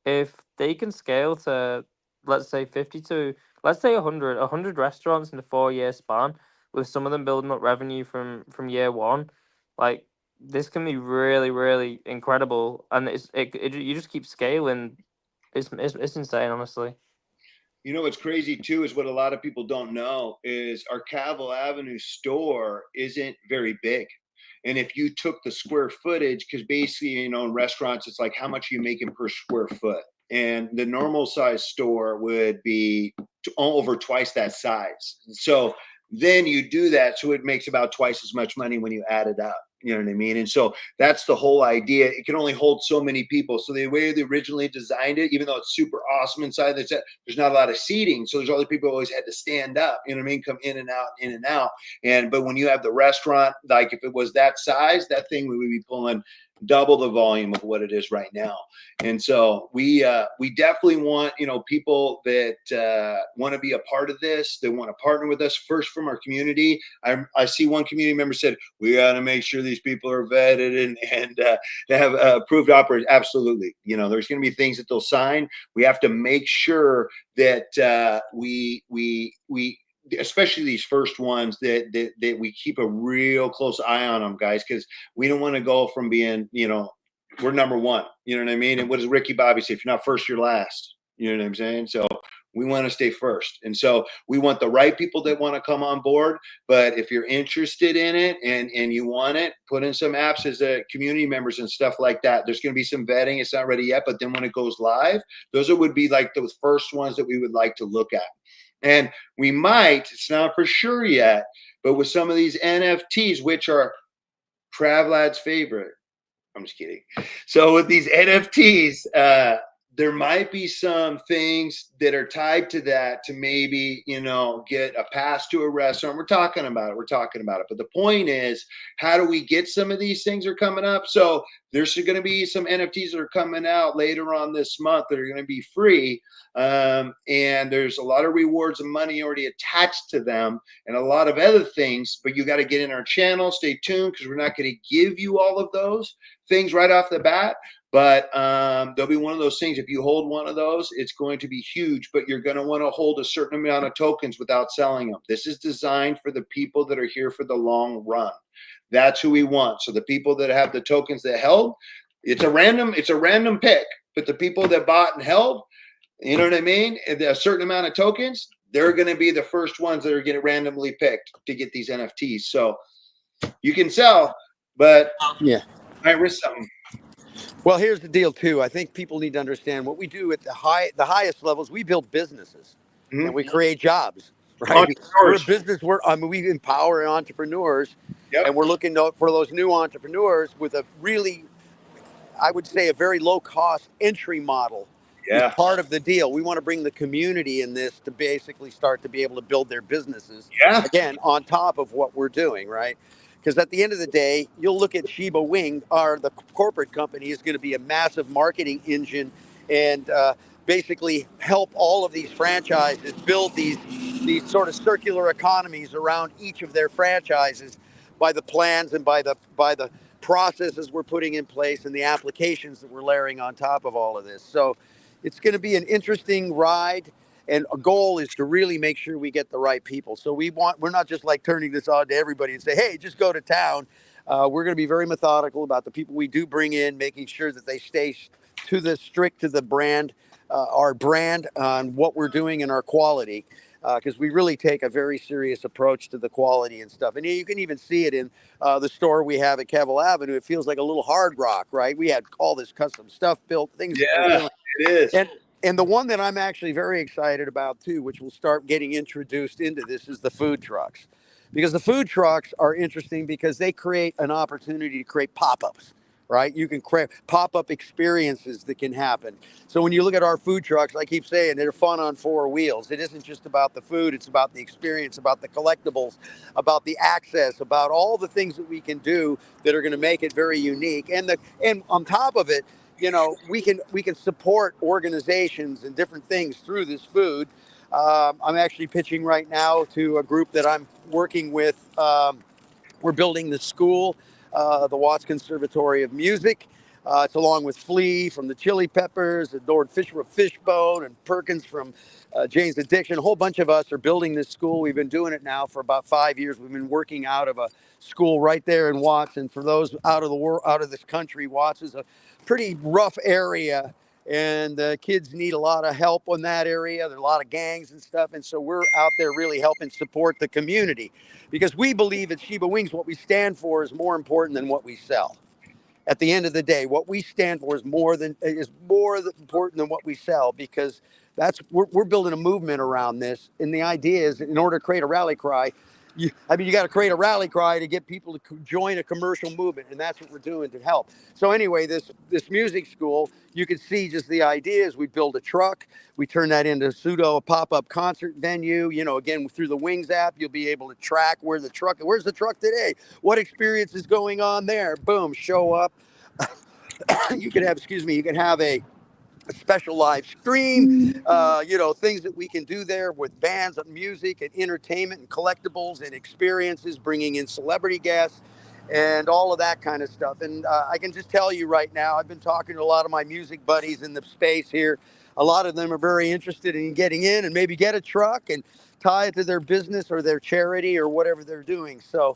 if they can scale to, let's say, 50 to, let's say 100 restaurants in a 4 year span, with some of them building up revenue from year one, like this can be really, really incredible. And you just keep scaling. It's insane, honestly. You know what's crazy too is what a lot of people don't know is our Cavill Avenue store isn't very big. And if you took the square footage, because basically, you know, in restaurants, it's like how much are you making per square foot? And the normal size store would be over twice that size. So then you do that. So it makes about twice as much money when you add it up. You know what I mean? And so that's the whole idea. It can only hold so many people. So the way they originally designed it, even though it's super awesome inside, there's not a lot of seating. So there's other people who always had to stand up, you know what I mean? Come in and out, in and out. But when you have the restaurant, like if it was that size, that thing we would be pulling double the volume of what it is right now. And so we definitely want, you know, people that want to be a part of this, they want to partner with us first from our community. I see one community member said, we got to make sure these people are vetted and they have approved operators. Absolutely. You know, there's going to be things that they'll sign. We have to make sure that we especially these first ones that we keep a real close eye on them, guys, because we don't want to go from being, you know, we're number one, you know what I mean? And what does Ricky Bobby say? If you're not first, you're last. You know what I'm saying? So we want to stay first. And so we want the right people that want to come on board. But if you're interested in it and you want it, put in some apps as a community members and stuff like that. There's going to be some vetting. It's not ready yet, but then when it goes live, those would be like those first ones that we would like to look at. And we might, it's not for sure yet, but with some of these NFTs, which are Travlad's favorite, I'm just kidding. So with these NFTs, there might be some things that are tied to that to maybe, get a pass to a restaurant. We're talking about it. But the point is, how do we get some of these things are coming up? So there's going to be some NFTs that are coming out later on this month that are going to be free. And there's a lot of rewards and money already attached to them and a lot of other things, but you got to get in our channel, stay tuned, because we're not going to give you all of those things right off the bat. But there'll be one of those things. If you hold one of those, it's going to be huge, but you're going to want to hold a certain amount of tokens without selling them. This is designed for the people that are here for the long run. That's who we want. So the people that have the tokens that held, it's a random pick, but the people that bought and held, you know what I mean? A certain amount of tokens, they're going to be the first ones that are getting randomly picked to get these NFTs. So you can sell, but Yeah. I risk something. Well, here's the deal too. I think people need to understand what we do at the highest levels. We build businesses and we create jobs, right? We're a business. We empower entrepreneurs, and we're looking for those new entrepreneurs with a really, I would say, a very low cost entry model. Yeah. Is part of the deal. We want to bring the community in this to basically start to be able to build their businesses. Yeah. Again, on top of what we're doing, right? Because at the end of the day, you'll look at Shiba Wing, the corporate company is going to be a massive marketing engine and basically help all of these franchises build these sort of circular economies around each of their franchises by the plans and by the processes we're putting in place and the applications that we're layering on top of all of this. So it's going to be an interesting ride. And a goal is to really make sure we get the right people. So we're not just like turning this on to everybody and say, hey, just go to town. We're going to be very methodical about the people we do bring in, making sure that they stay strict to the brand, our brand on what we're doing and our quality. Because we really take a very serious approach to the quality and stuff. And you can even see it in the store we have at Kevel Avenue. It feels like a little Hard Rock, right? We had all this custom stuff built, things. Yeah, it is. And the one that I'm actually very excited about too, which will start getting introduced into this, is the food trucks. Because the food trucks are interesting because they create an opportunity to create pop-ups, right? You can create pop-up experiences that can happen. So when you look at our food trucks, I keep saying they're fun on four wheels. It isn't just about the food, it's about the experience, about the collectibles, about the access, about all the things that we can do that are going to make it very unique. And on top of it, we can support organizations and different things through this food. I'm actually pitching right now to a group that I'm working with. We're building the school, the Watts Conservatory of Music. It's along with Flea from the Chili Peppers, and Lord Fisher from Fishbone, and Perkins from Jane's Addiction. A whole bunch of us are building this school. We've been doing it now for about 5 years. We've been working out of a school right there in Watts. And for those out of this country, Watts is a pretty rough area, and kids need a lot of help in that area. There are a lot of gangs and stuff, and so we're out there really helping support the community, because we believe at Shiba Wings what we stand for is more important than what we sell. At the end of the day, what we stand for is more important than what we sell, because we're building a movement around this. And the idea is, in order to create a rally cry, you got to create a rally cry to get people to join a commercial movement, and that's what we're doing to help. So anyway, this music school, you can see just the idea is we build a truck, we turn that into a pop-up concert venue. Again, through the Wings app, you'll be able to track where's the truck today, what experience is going on there. Boom, show up. You can have a special live stream, things that we can do there with bands and music and entertainment and collectibles and experiences, bringing in celebrity guests and all of that kind of stuff. And I can just tell you right now, I've been talking to a lot of my music buddies in the space here. A lot of them are very interested in getting in and maybe get a truck and tie it to their business or their charity or whatever they're doing. So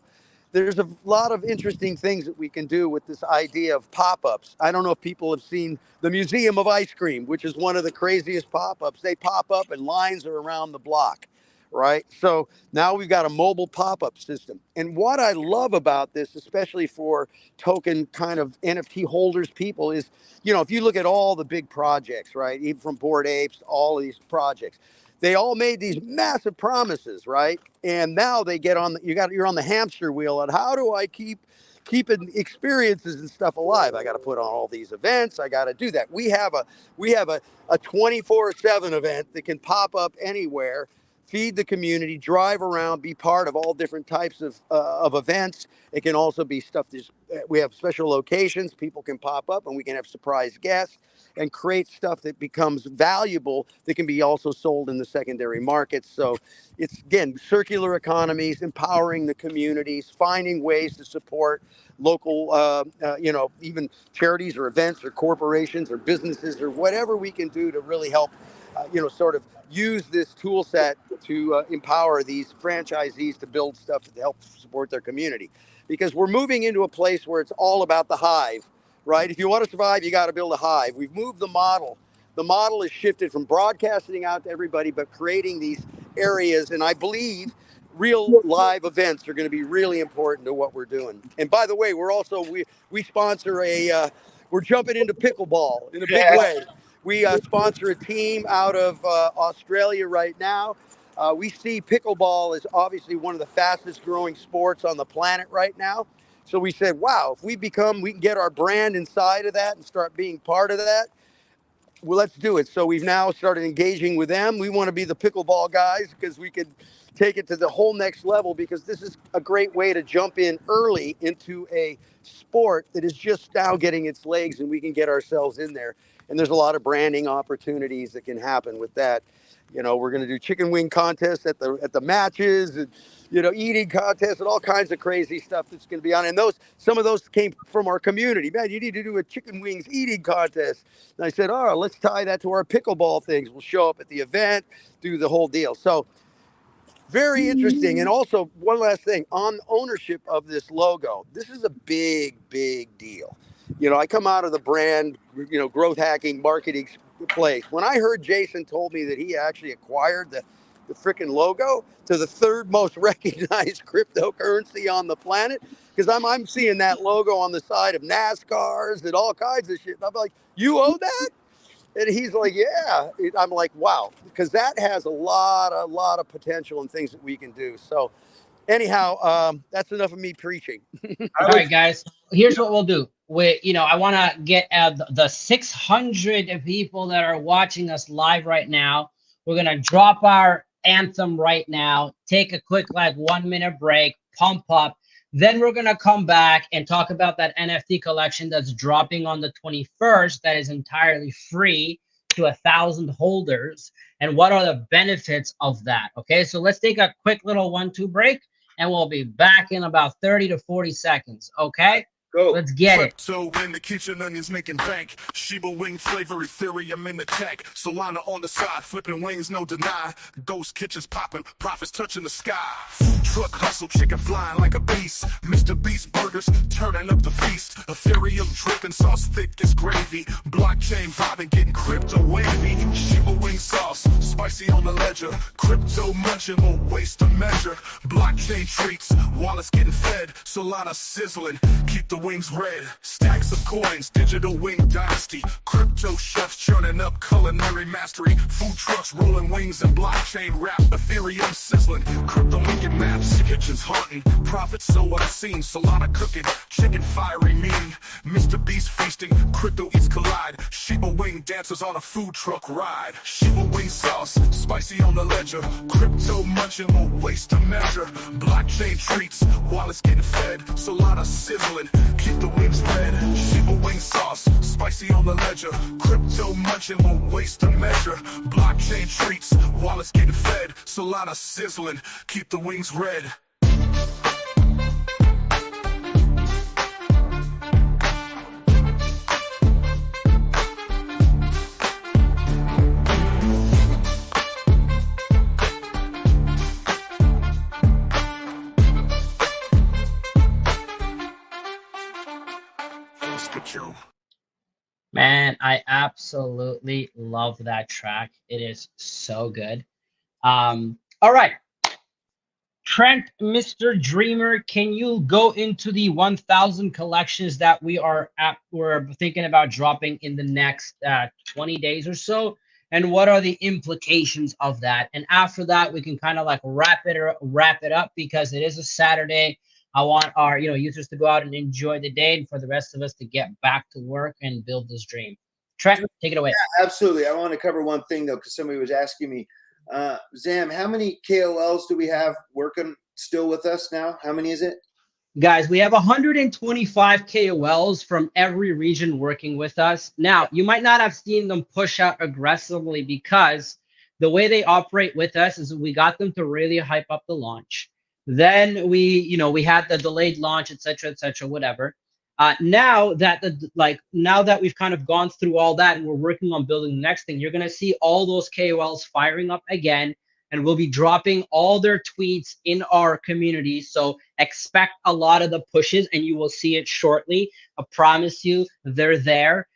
there's a lot of interesting things that we can do with this idea of pop-ups. I don't know if people have seen the Museum of Ice Cream, which is one of the craziest pop-ups. They pop up and lines are around the block, right? So now we've got a mobile pop-up system. And what I love about this, especially for token kind of NFT holders, people, is, if you look at all the big projects, right, even from Bored Apes, all of these projects, they all made these massive promises, right? And now they get you're on the hamster wheel. And how do I keep keeping experiences and stuff alive. I got to put on all these events. I got to do that. We have a 24/7 event that can pop up anywhere, feed the community, drive around, be part of all different types of events. It can also be stuff we have special locations. People can pop up and we can have surprise guests and create stuff that becomes valuable that can be also sold in the secondary markets. So it's, again, circular economies, empowering the communities, finding ways to support local, even charities or events or corporations or businesses or whatever we can do to really help, sort of use this tool set to empower these franchisees to build stuff to help support their community. Because we're moving into a place where it's all about the hive, right? If you want to survive, you got to build a hive. We've moved the model. The model has shifted from broadcasting out to everybody, but creating these areas. And I believe real live events are going to be really important to what we're doing. And by the way, we sponsor we're jumping into pickleball in a big way. We sponsor a team out of Australia right now. We see pickleball as obviously one of the fastest growing sports on the planet right now. So we said, wow, if we can get our brand inside of that and start being part of that, well, let's do it. So we've now started engaging with them. We want to be the pickleball guys because we could take it to the whole next level, because this is a great way to jump in early into a sport that is just now getting its legs, and we can get ourselves in there. And there's a lot of branding opportunities that can happen with that. We're going to do chicken wing contests at the matches, and eating contests and all kinds of crazy stuff that's going to be on. And some of those came from our community. Man, you need to do a chicken wings eating contest. And I said, oh, let's tie that to our pickleball things. We'll show up at the event, do the whole deal. So very interesting. And also, one last thing on ownership of this logo. This is a big, big deal. I come out of the brand, growth hacking, marketing place. When I heard Jason told me that he actually acquired the freaking logo to the third most recognized cryptocurrency on the planet, because I'm seeing that logo on the side of NASCARs and all kinds of shit. And I'm like, you owe that? And he's like, yeah. I'm like, wow, because that has a lot of potential and things that we can do. So anyhow, that's enough of me preaching. All right, guys, here's what we'll do. I want to get the 600 people that are watching us live right now. We're going to drop our anthem right now, take a quick 1 minute break, pump up. Then we're going to come back and talk about that NFT collection that's dropping on the 21st that is entirely free to 1,000 holders, and what are the benefits of that. Okay, so let's take a quick little 1-2 break, and we'll be back in about 30 to 40 seconds. Okay, go. Let's get it. So in the kitchen, onions making bank. Shiba wing flavor, Ethereum in the tech. Solana on the side, flipping wings, no deny. Ghost kitchens popping, profits touching the sky. Food truck hustle, chicken flying like a beast. Mr. Beast burgers, turning up the feast. Ethereum dripping, sauce thick as gravy. Blockchain vibing, getting crypto wavy. Shiba wing sauce, spicy on the ledger. Crypto munching, won't waste a measure. Blockchain treats, wallets getting fed. Solana sizzling, keep the wings red. Stacks of coins, digital wing dynasty. Crypto chefs churning up culinary mastery. Food trucks rolling wings and blockchain rap. Ethereum sizzling, crypto making maps. Kitchens haunting, profits so unseen. Solana cooking, chicken fiery mean. Mr. Beast feasting, crypto eats collide. Shiba wing dancers on a food truck ride. Shiba wing sauce, spicy on the ledger. Crypto munching, won't waste a measure. Blockchain treats, wallets getting fed. Solana sizzling, keep the wings red. Shiba wing sauce, spicy on the ledger. Crypto munching, won't waste a measure. Blockchain treats, wallets getting fed. Solana sizzling, keep the wings red. Man, I absolutely love that track. It is so good. All right. Trent, Mr. Dreamer, can you go into the 1,000 collections that we're thinking about dropping in the next 20 days or so? And what are the implications of that? And after that, we can kind of wrap it up, because it is a Saturday. I want our users to go out and enjoy the day, and for the rest of us to get back to work and build this dream. Trent, take it away. Yeah, absolutely. I want to cover one thing though, because somebody was asking me, Zam, how many KOLs do we have working still with us now? How many is it? Guys, we have 125 KOLs from every region working with us. Now, you might not have seen them push out aggressively because the way they operate with us is we got them to really hype up the launch. Then we had the delayed launch, et cetera, whatever. Now that we've kind of gone through all that and we're working on building the next thing, you're going to see all those KOLs firing up again, and we'll be dropping all their tweets in our community. So expect a lot of the pushes, and you will see it shortly. I promise you, they're there.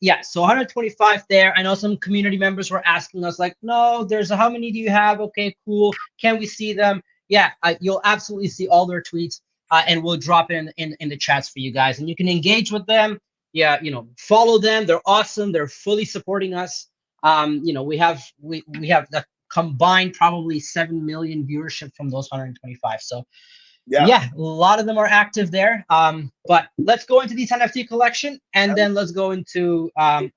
Yeah, so 125 there. I know some community members were asking us like, no, there's how many do you have? Okay, cool. Can we see them? Yeah, you'll absolutely see all their tweets, and we'll drop it in the chats for you guys, and you can engage with them. Yeah, follow them. They're awesome. They're fully supporting us. We have the combined probably 7 million viewership from those 125. So yeah, a lot of them are active there. But let's go into these NFT collection, and then let's go into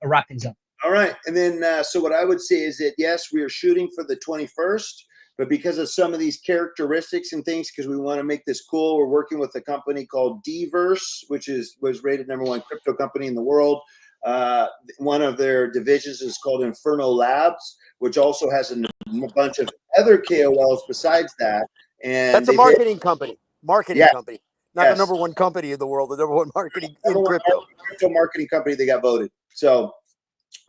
wrap things up. All right. And then, so what I would say is that, yes, we are shooting for the 21st, but because of some of these characteristics and things, because we want to make this cool, we're working with a company called Dverse, which was rated #1 crypto company in the world. One of their divisions is called Inferno Labs, which also has a bunch of other KOLs besides that. And that's a marketing company. Company, not Yes. the #1 company in the world. The #1 marketing in crypto. Crypto marketing company. They got voted, so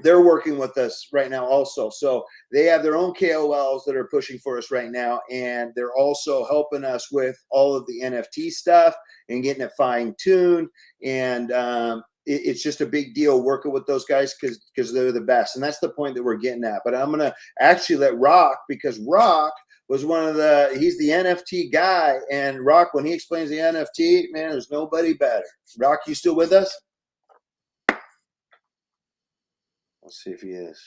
they're working with us right now also. So they have their own KOLs that are pushing for us right now, and they're also helping us with all of the NFT stuff and getting it fine-tuned. And it's just a big deal working with those guys because they're the best, and that's the point that we're getting at. But I'm going to actually let Rock, because Rock was he's the NFT guy, and Rock, when he explains the NFT, man, there's nobody better. Rock, you still with us? Let's see if he is.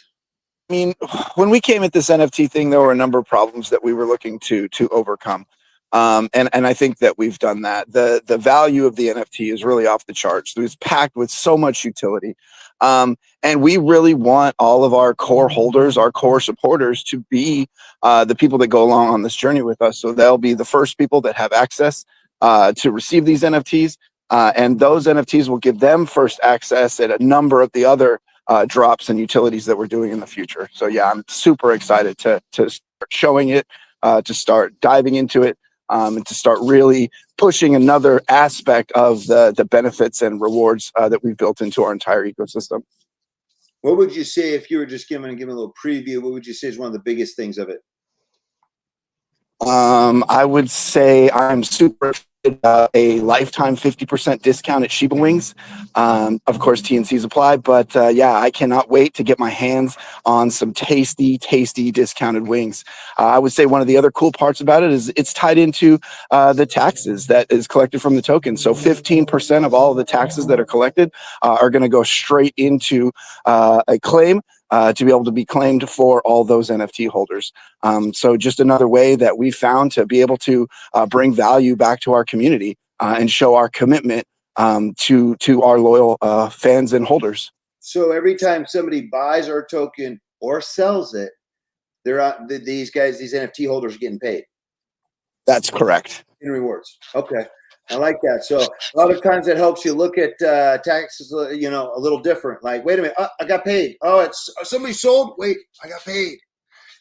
I mean, when we came at this NFT thing, there were a number of problems that we were looking to overcome. And I think that we've done that. The value of the NFT is really off the charts. It was packed with so much utility. And we really want all of our core holders, our core supporters, to be the people that go along on this journey with us. So they'll be the first people that have access to receive these NFTs. And those NFTs will give them first access at a number of the other drops and utilities that we're doing in the future. So yeah, I'm super excited to start showing it, to start diving into it, and to start really pushing another aspect of the benefits and rewards that we've built into our entire ecosystem. What would you say, if you were just giving a little preview, what would you say is one of the biggest things of it? I would say I'm super excited about a lifetime 50% discount at Shiba Wings. Of course, T&Cs apply, but yeah, I cannot wait to get my hands on some tasty discounted wings. I would say one of the other cool parts about it is it's tied into the taxes that is collected from the token. So 15% of all of the taxes that are collected are going to go straight into a claim to be able to be claimed for all those NFT holders. So just another way that we found to be able to bring value back to our community and show our commitment to our loyal fans and holders. So every time somebody buys our token or sells it, these NFT holders are getting paid. That's correct. In rewards. Okay. I like that. So a lot of times it helps you look at taxes, a little different. Like, wait a minute, I got paid. Oh, it's somebody sold. Wait, I got paid.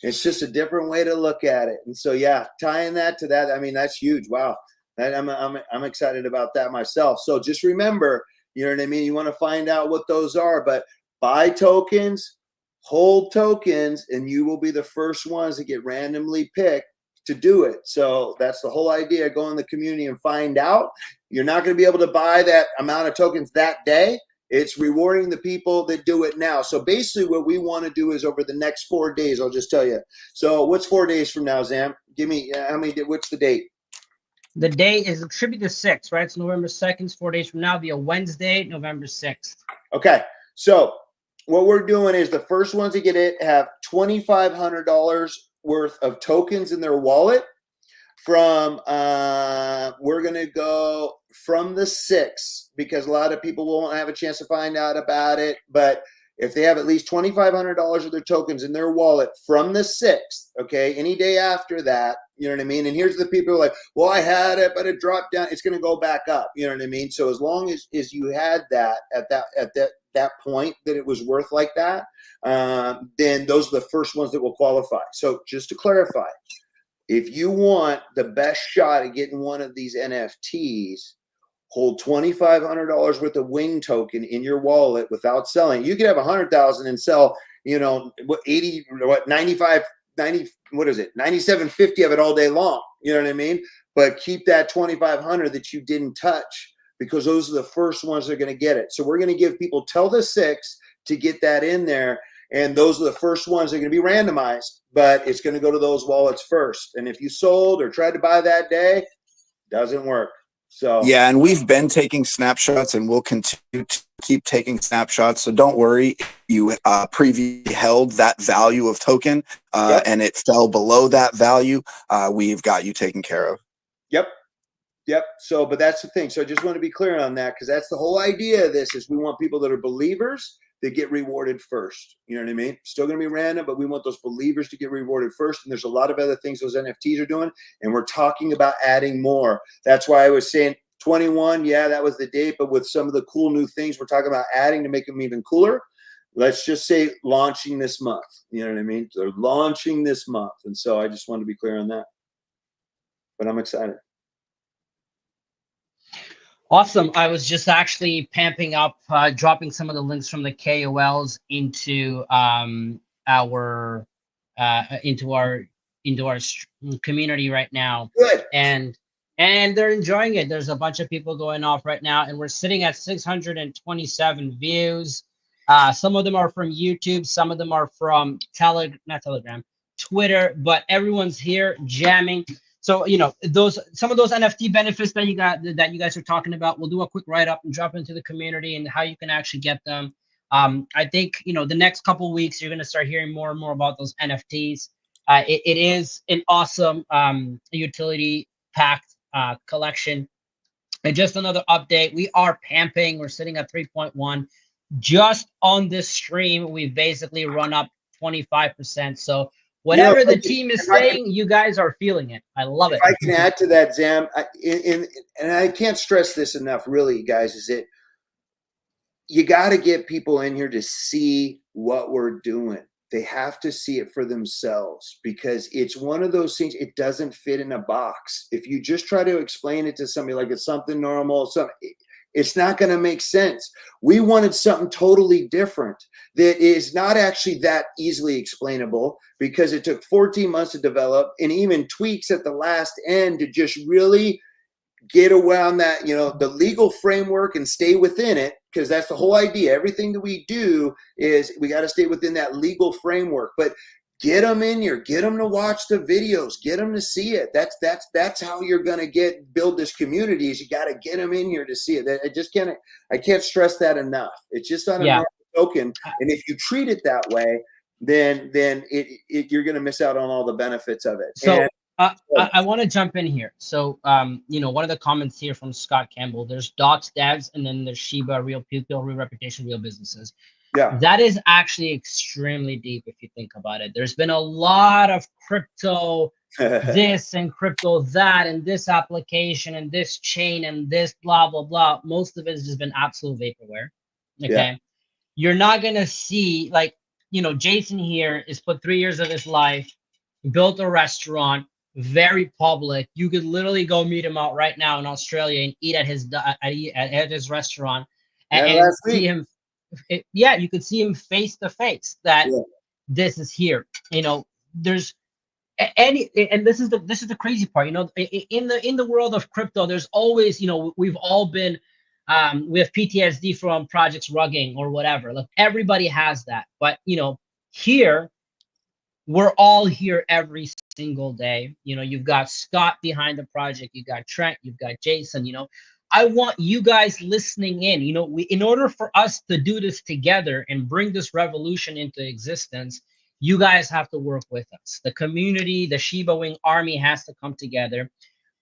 It's just a different way to look at it. And so, yeah, tying that to that, I mean, that's huge. Wow. I'm excited about that myself. So just remember, you know what I mean? You want to find out what those are, but buy tokens, hold tokens, and you will be the first ones that get randomly picked to do it. So that's the whole idea. Go in the community and find out. You're not going to be able to buy that amount of tokens that day. It's rewarding the people that do it now. So basically what we want to do is over the next 4 days, I'll just tell you. So what's 4 days from now, Zam? Give me what's the date? The day should be the 6th, right? It's November 2nd, 4 days from now, be a Wednesday, November 6th. Okay. So what we're doing is the first ones to get it have $2,500 worth of tokens in their wallet from we're going to go from the 6th, because a lot of people won't have a chance to find out about it. But if they have at least $2,500 of their tokens in their wallet from the 6th, okay, any day after that, you know what I mean? And here's the people who are like, well, I had it, but it dropped down. It's going to go back up. You know what I mean? So as long as you had that at that point that it was worth like that, then those are the first ones that will qualify. So just to clarify, if you want the best shot at getting one of these NFTs, hold $2,500 worth of Wing token in your wallet without selling. You could have 100,000 and sell, 97.50 of it all day long. You know what I mean? But keep that 2,500 that you didn't touch, because those are the first ones that are going to get it. So we're going to give people till the 6th to get that in there. And those are the first ones that are going to be randomized, but it's going to go to those wallets first. And if you sold or tried to buy that day, doesn't work. So yeah, and we've been taking snapshots and we'll continue to keep taking snapshots. So don't worry, you previously held that value of token and it fell below that value. We've got you taken care of. Yep. So, but that's the thing. So I just want to be clear on that, because that's the whole idea of this, is we want people that are believers that get rewarded first. You know what I mean? Still going to be random, but we want those believers to get rewarded first. And there's a lot of other things those NFTs are doing, and we're talking about adding more. That's why I was saying 21. Yeah, that was the date, but with some of the cool new things we're talking about adding to make them even cooler. Let's just say launching this month. You know what I mean? They're launching this month. And so I just want to be clear on that. But I'm excited. Awesome. I was just actually pamping up, dropping some of the links from the KOLs into our community right now. Good. And they're enjoying it. There's a bunch of people going off right now, and we're sitting at 627 views. Some of them are from YouTube, some of them are from Twitter, but everyone's here jamming. So, some of those NFT benefits that you guys are talking about, we'll do a quick write-up and drop into the community and how you can actually get them. I think, the next couple of weeks, you're going to start hearing more and more about those NFTs. It is an awesome utility packed collection. And just another update, we are pamping. We're sitting at 3.1. Just on this stream, we've basically run up 25%. So whatever the team is saying, you guys are feeling it. I love it. If I can add to that, Zam, and I can't stress this enough, really, guys, is that you got to get people in here to see what we're doing. They have to see it for themselves, because it's one of those things, it doesn't fit in a box. If you just try to explain it to somebody like it's something normal, it's not going to make sense. We wanted something totally different that is not actually that easily explainable, because it took 14 months to develop, and even tweaks at the last end to just really get around that, the legal framework and stay within it, because that's the whole idea. Everything that we do is we got to stay within that legal framework. But get them in here, get them to watch the videos, get them to see it. That's how you're going to build this community, is you got to get them in here to see it. I can't stress that enough. It's just on a normal token. And if you treat it that way, then you're going to miss out on all the benefits of it. So I want to jump in here. So, one of the comments here from Scott Campbell, there's Dots devs, and then there's Shiba, real people, real reputation, real businesses. Yeah, that is actually extremely deep if you think about it. There's been a lot of crypto this and crypto that, and this application and this chain and this blah blah blah. Most of it has just been absolute vaporware. Okay, you're not gonna see, Jason here has put 3 years of his life, built a restaurant, very public. You could literally go meet him out right now in Australia and eat at his restaurant and see him. You could see him face to face that this is here. There's and this is the crazy part. In the world of crypto, there's always, we've all been we have PTSD from projects rugging or whatever. Like, everybody has that. But here we're all here every single day. You've got Scott behind the project, you've got Trent, you've got Jason. I want you guys listening in. In order for us to do this together and bring this revolution into existence, you guys have to work with us. The community, the Shiba Wing army has to come together.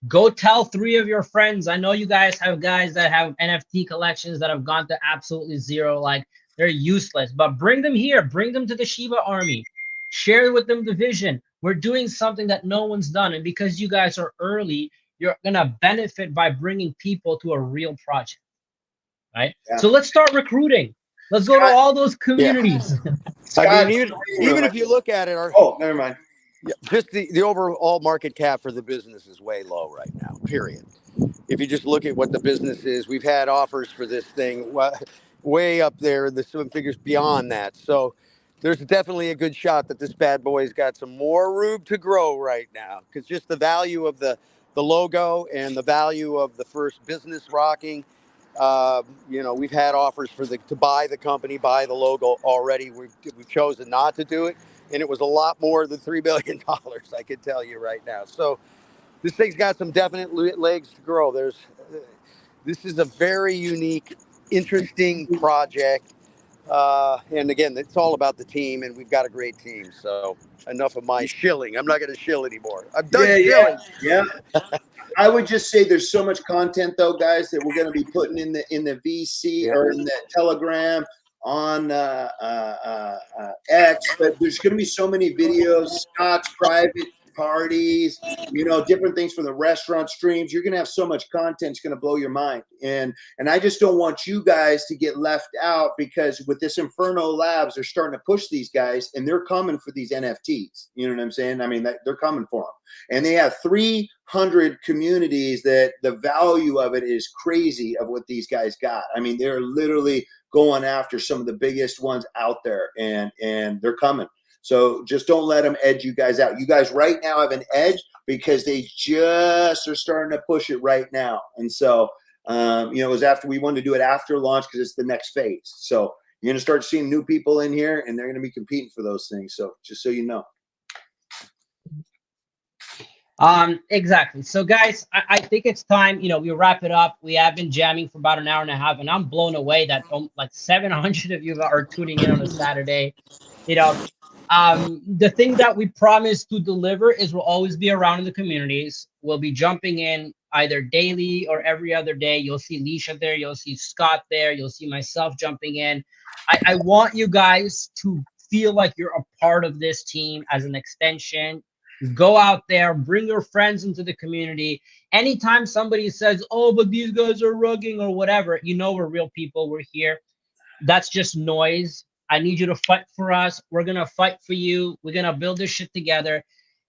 Go tell 3 of your friends. I know you guys have guys that have NFT collections that have gone to absolutely zero, like they're useless. But bring them here. Bring them to the Shiba Army. Share with them the vision. We're doing something that no one's done, and because you guys are early, you're gonna benefit by bringing people to a real project, right? Yeah. So let's start recruiting. Let's go to Scott- all those communities. I Scott, mean, even if you look at it, our oh, never mind. just the overall market cap for the business is way low right now, period. If you just look at what the business is, we've had offers for this thing way up there, the 7 figures beyond that. So there's definitely a good shot that this bad boy's got some more room to grow right now, because just the value of the logo and the value of the first business rocking. We've had offers to buy the company, buy the logo already. We've chosen not to do it. And it was a lot more than $3 billion, I can tell you right now. So this thing's got some definite legs to grow. This is a very unique, interesting project. And again, it's all about the team, and we've got a great team. So enough of my shilling. I'm not going to shill anymore. I'm done shilling. Yeah. I would just say there's so much content though, guys, that we're going to be putting in the VC or in the Telegram on X, but there's going to be so many videos, Scott's private parties, different things for the restaurant streams. You're going to have so much content, it's going to blow your mind. And I just don't want you guys to get left out, because with this Inferno Labs, they're starting to push these guys, and they're coming for these NFTs. You know what I'm saying? I mean, they're coming for them. And they have 300 communities that the value of it is crazy of what these guys got. I mean, they're literally going after some of the biggest ones out there, and they're coming. So just don't let them edge you guys out. You guys right now have an edge because they just are starting to push it right now. And so, it was after we wanted to do it after launch because it's the next phase. So you're going to start seeing new people in here, and they're going to be competing for those things. So just so you know. Exactly. So guys, I think it's time, we wrap it up. We have been jamming for about an hour and a half, and I'm blown away that like 700 of you are tuning in on a Saturday. The thing that we promise to deliver is we'll always be around in the communities. We'll be jumping in either daily or every other day. You'll see Leisha there. You'll see Scott there. You'll see myself jumping in. I want you guys to feel like you're a part of this team as an extension. Go out there, bring your friends into the community. Anytime somebody says, oh, but these guys are rugging or whatever, we're real people. We're here. That's just noise. I need you to fight for us. We're going to fight for you. We're going to build this shit together.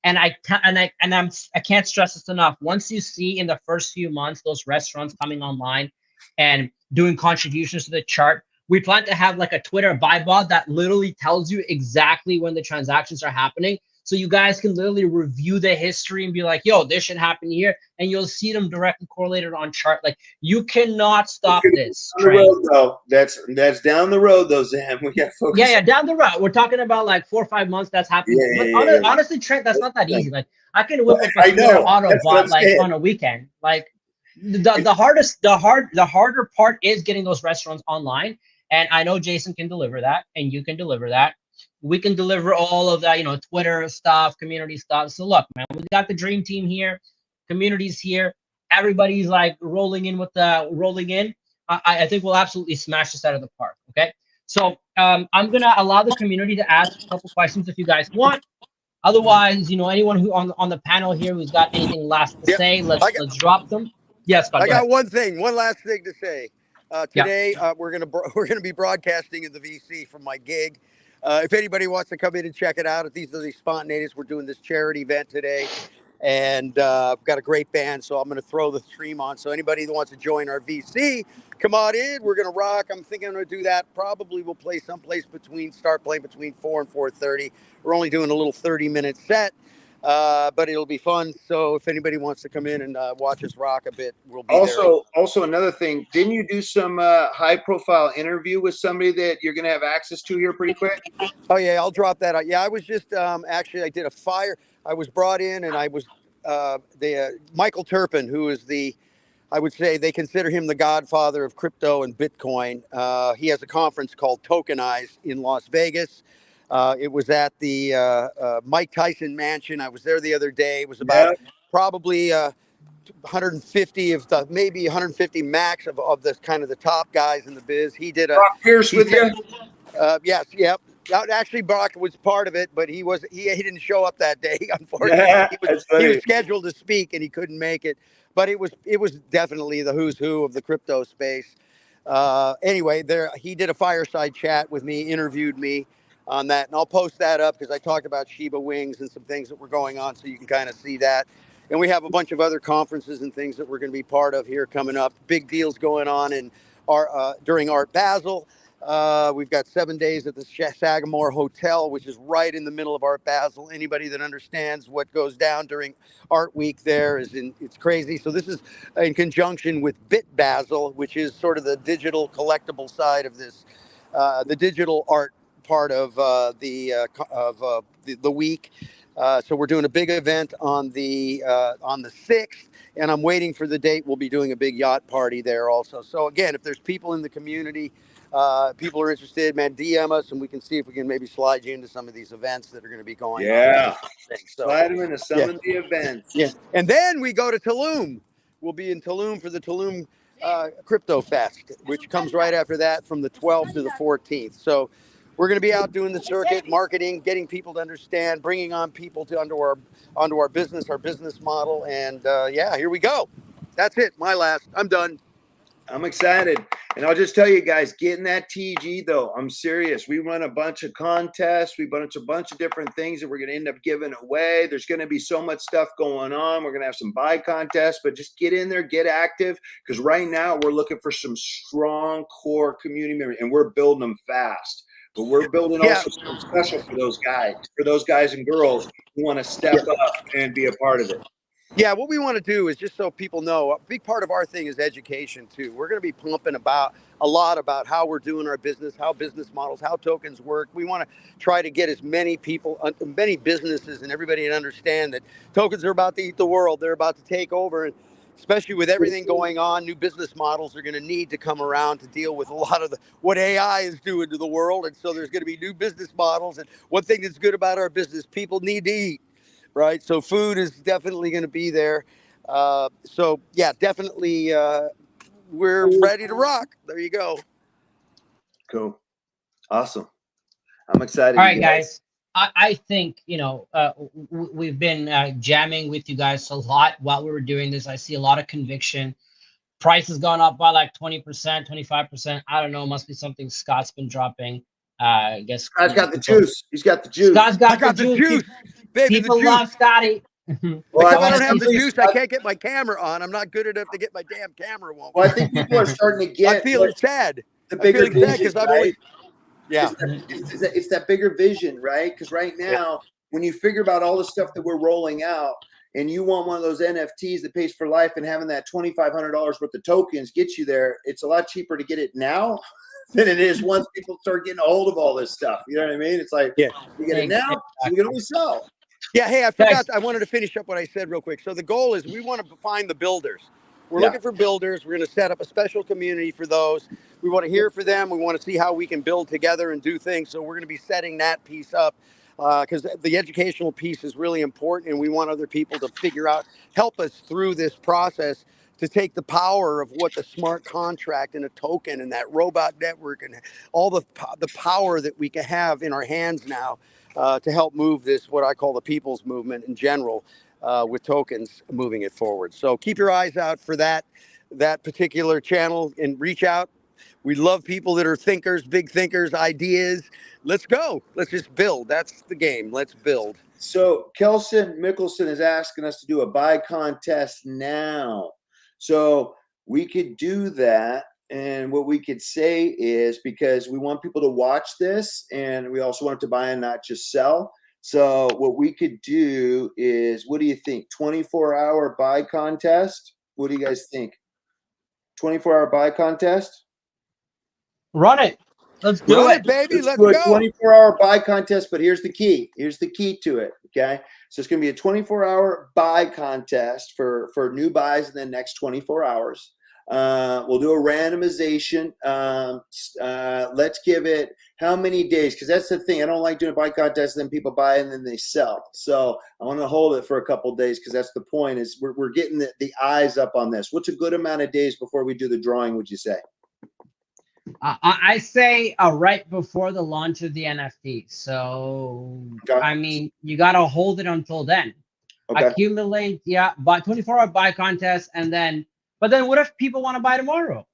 And I can't stress this enough. Once you see in the first few months those restaurants coming online and doing contributions to the chart, we plan to have like a Twitter buy bot that literally tells you exactly when the transactions are happening. So you guys can literally review the history and be like, yo, this should happen here. And you'll see them directly correlated on chart. Like, you cannot stop this Down the road, though. That's down the road, though, Sam. We got to focus. Yeah, down the road. We're talking about like 4 or 5 months that's happening. But honestly, Trent, that's not that easy. Like, I can whip up a Twitter auto bot like on a weekend. Like, the harder part is getting those restaurants online. And I know Jason can deliver that, and you can deliver that. We can deliver all of that, Twitter stuff, community stuff. So look, man, we got the dream team here, communities here. Everybody's like rolling in. I think we'll absolutely smash this out of the park. Okay. So I'm gonna allow the community to ask a couple questions if you guys want. Otherwise, anyone who on the panel here who's got anything last to say, let's drop them. Yes, I got one last thing to say. Today, we're gonna be broadcasting in the VC from my gig. If anybody wants to come in and check it out, these are the spontaneous. We're doing this charity event today, and I've got a great band, so I'm going to throw the stream on. So anybody that wants to join our VC, come on in. We're going to rock. I'm thinking I'm going to do that. Probably we'll play someplace start playing between 4 and 4:30. We're only doing a little 30-minute set. But it'll be fun. So if anybody wants to come in and watch us rock a bit, we'll be there. Also, another thing, didn't you do some high-profile interview with somebody that you're going to have access to here pretty quick? Oh, yeah, I'll drop that out. Yeah, I was just actually, I did a fire. I was brought in, and I was Michael Turpin, who is I would say they consider him the godfather of crypto and Bitcoin. He has a conference called Tokenize in Las Vegas. It was at the Mike Tyson mansion. I was there the other day. It was about probably 150 of the maybe 150 max of the kind of the top guys in the biz. He did a Brock Pierce he with said- you? yes, yep. Actually, Brock was part of it, but he didn't show up that day. Unfortunately, Yeah, he that's was funny. scheduled to speak and he couldn't make it. But it was definitely the who's who of the crypto space. Anyway, he did a fireside chat with me, interviewed me on that, and I'll post that up because I talked about Shiba Wings and some things that were going on, so you can kind of see that. And we have a bunch of other conferences and things that we're going to be part of here coming up. Big deals going on in during Art Basel. We've got 7 days at the Sagamore Hotel, which is right in the middle of Art Basel. Anybody that understands what goes down during Art Week there it's crazy. So this is in conjunction with Bit Basel, which is sort of the digital collectible side of this, the digital art part of the week. So we're doing a big event on the 6th, and I'm waiting for the date. We'll be doing a big yacht party there also. So again, if there's people in the community, people are interested, man, DM us and we can see if we can maybe slide you into some of these events that are going to be going on. Yeah. So, Slide them into some yeah. of the events. yeah. And then we go to Tulum. We'll be in Tulum for the Tulum Crypto Fest, which comes right after that from the 12th to the 14th. So we're going to be out doing the circuit, marketing, getting people to understand, bringing on people onto our business model. And yeah, here we go. That's it. I'm done. I'm excited. And I'll just tell you guys, getting that TG though, I'm serious. We run a bunch of contests. We run a bunch of different things that we're going to end up giving away. There's going to be so much stuff going on. We're going to have some buy contests, but just get in there, get active. Because right now we're looking for some strong core community members and we're building them fast. But we're building also something special for those guys and girls who want to step up and be a part of it. Yeah, what we want to do is just so people know, a big part of our thing is education too. We're going to be pumping a lot about how we're doing our business, how business models, how tokens work. We want to try to get as many people, many businesses and everybody to understand that tokens are about to eat the world. They're about to take over. And especially with everything going on, new business models are going to need to come around to deal with a lot of what AI is doing to the world. And so there's going to be new business models. And one thing that's good about our business, people need to eat. Right. So food is definitely going to be there. So, yeah, definitely we're ready to rock. There you go. Cool. Awesome. I'm excited. All right, guys. I think, we've been jamming with you guys a lot while we were doing this. I see a lot of conviction. Price has gone up by like 20%, 25%. I don't know. Must be something Scott's been dropping. I guess Scott's got the juice. He's got the juice. Scott's got the juice. Baby, People the juice. love Scotty. Well, if I don't have the juice, I can't get my camera on. I'm not good enough to get my damn camera. Well, I think people are starting to get. I'm feeling sad. The bigger I'm feeling sad vision, because right? It's It's that bigger vision, right? Because right now, when you figure about all the stuff that we're rolling out, and you want one of those NFTs that pays for life, and having that $2,500 worth of tokens gets you there, it's a lot cheaper to get it now than it is once people start getting a hold of all this stuff. You know what I mean? It's like, you get it now, you can always sell. Yeah, hey, I forgot. I wanted to finish up what I said real quick. So the goal is we want to find the builders. We're looking for builders. We're going to set up a special community for those. We want to hear from them. We want to see how we can build together and do things. So we're going to be setting that piece up because the educational piece is really important. And we want other people to help us through this process to take the power of what the smart contract and a token and that robot network and all the power that we can have in our hands now. To help move this, what I call the people's movement in general, with tokens, moving it forward. So keep your eyes out for that particular channel and reach out. We love people that are thinkers, big thinkers, ideas. Let's go. Let's just build. That's the game. Let's build. So Kelson Mickelson is asking us to do a buy contest now. So we could do that. And what we could say is, because we want people to watch this and we also want to buy and not just sell. So what we could do is, what do you think? 24-hour buy contest? What do you guys think? 24-hour buy contest? Run it. Let's do it, baby. Let's do a go. 24-hour buy contest, but here's the key. Here's the key to it, okay? So it's going to be a 24-hour buy contest for new buys in the next 24 hours. We'll do a randomization. Let's give it how many days? Because that's the thing. I don't like doing a buy contest, then people buy and then they sell. So I want to hold it for a couple days because that's the point. Is we're getting the eyes up on this. What's a good amount of days before we do the drawing? Would you say? I say right before the launch of the NFT. So Okay. I mean, you gotta hold it until then. Okay. Accumulate, yeah, buy 24-hour buy contest, and then. But then, what if people want to buy tomorrow?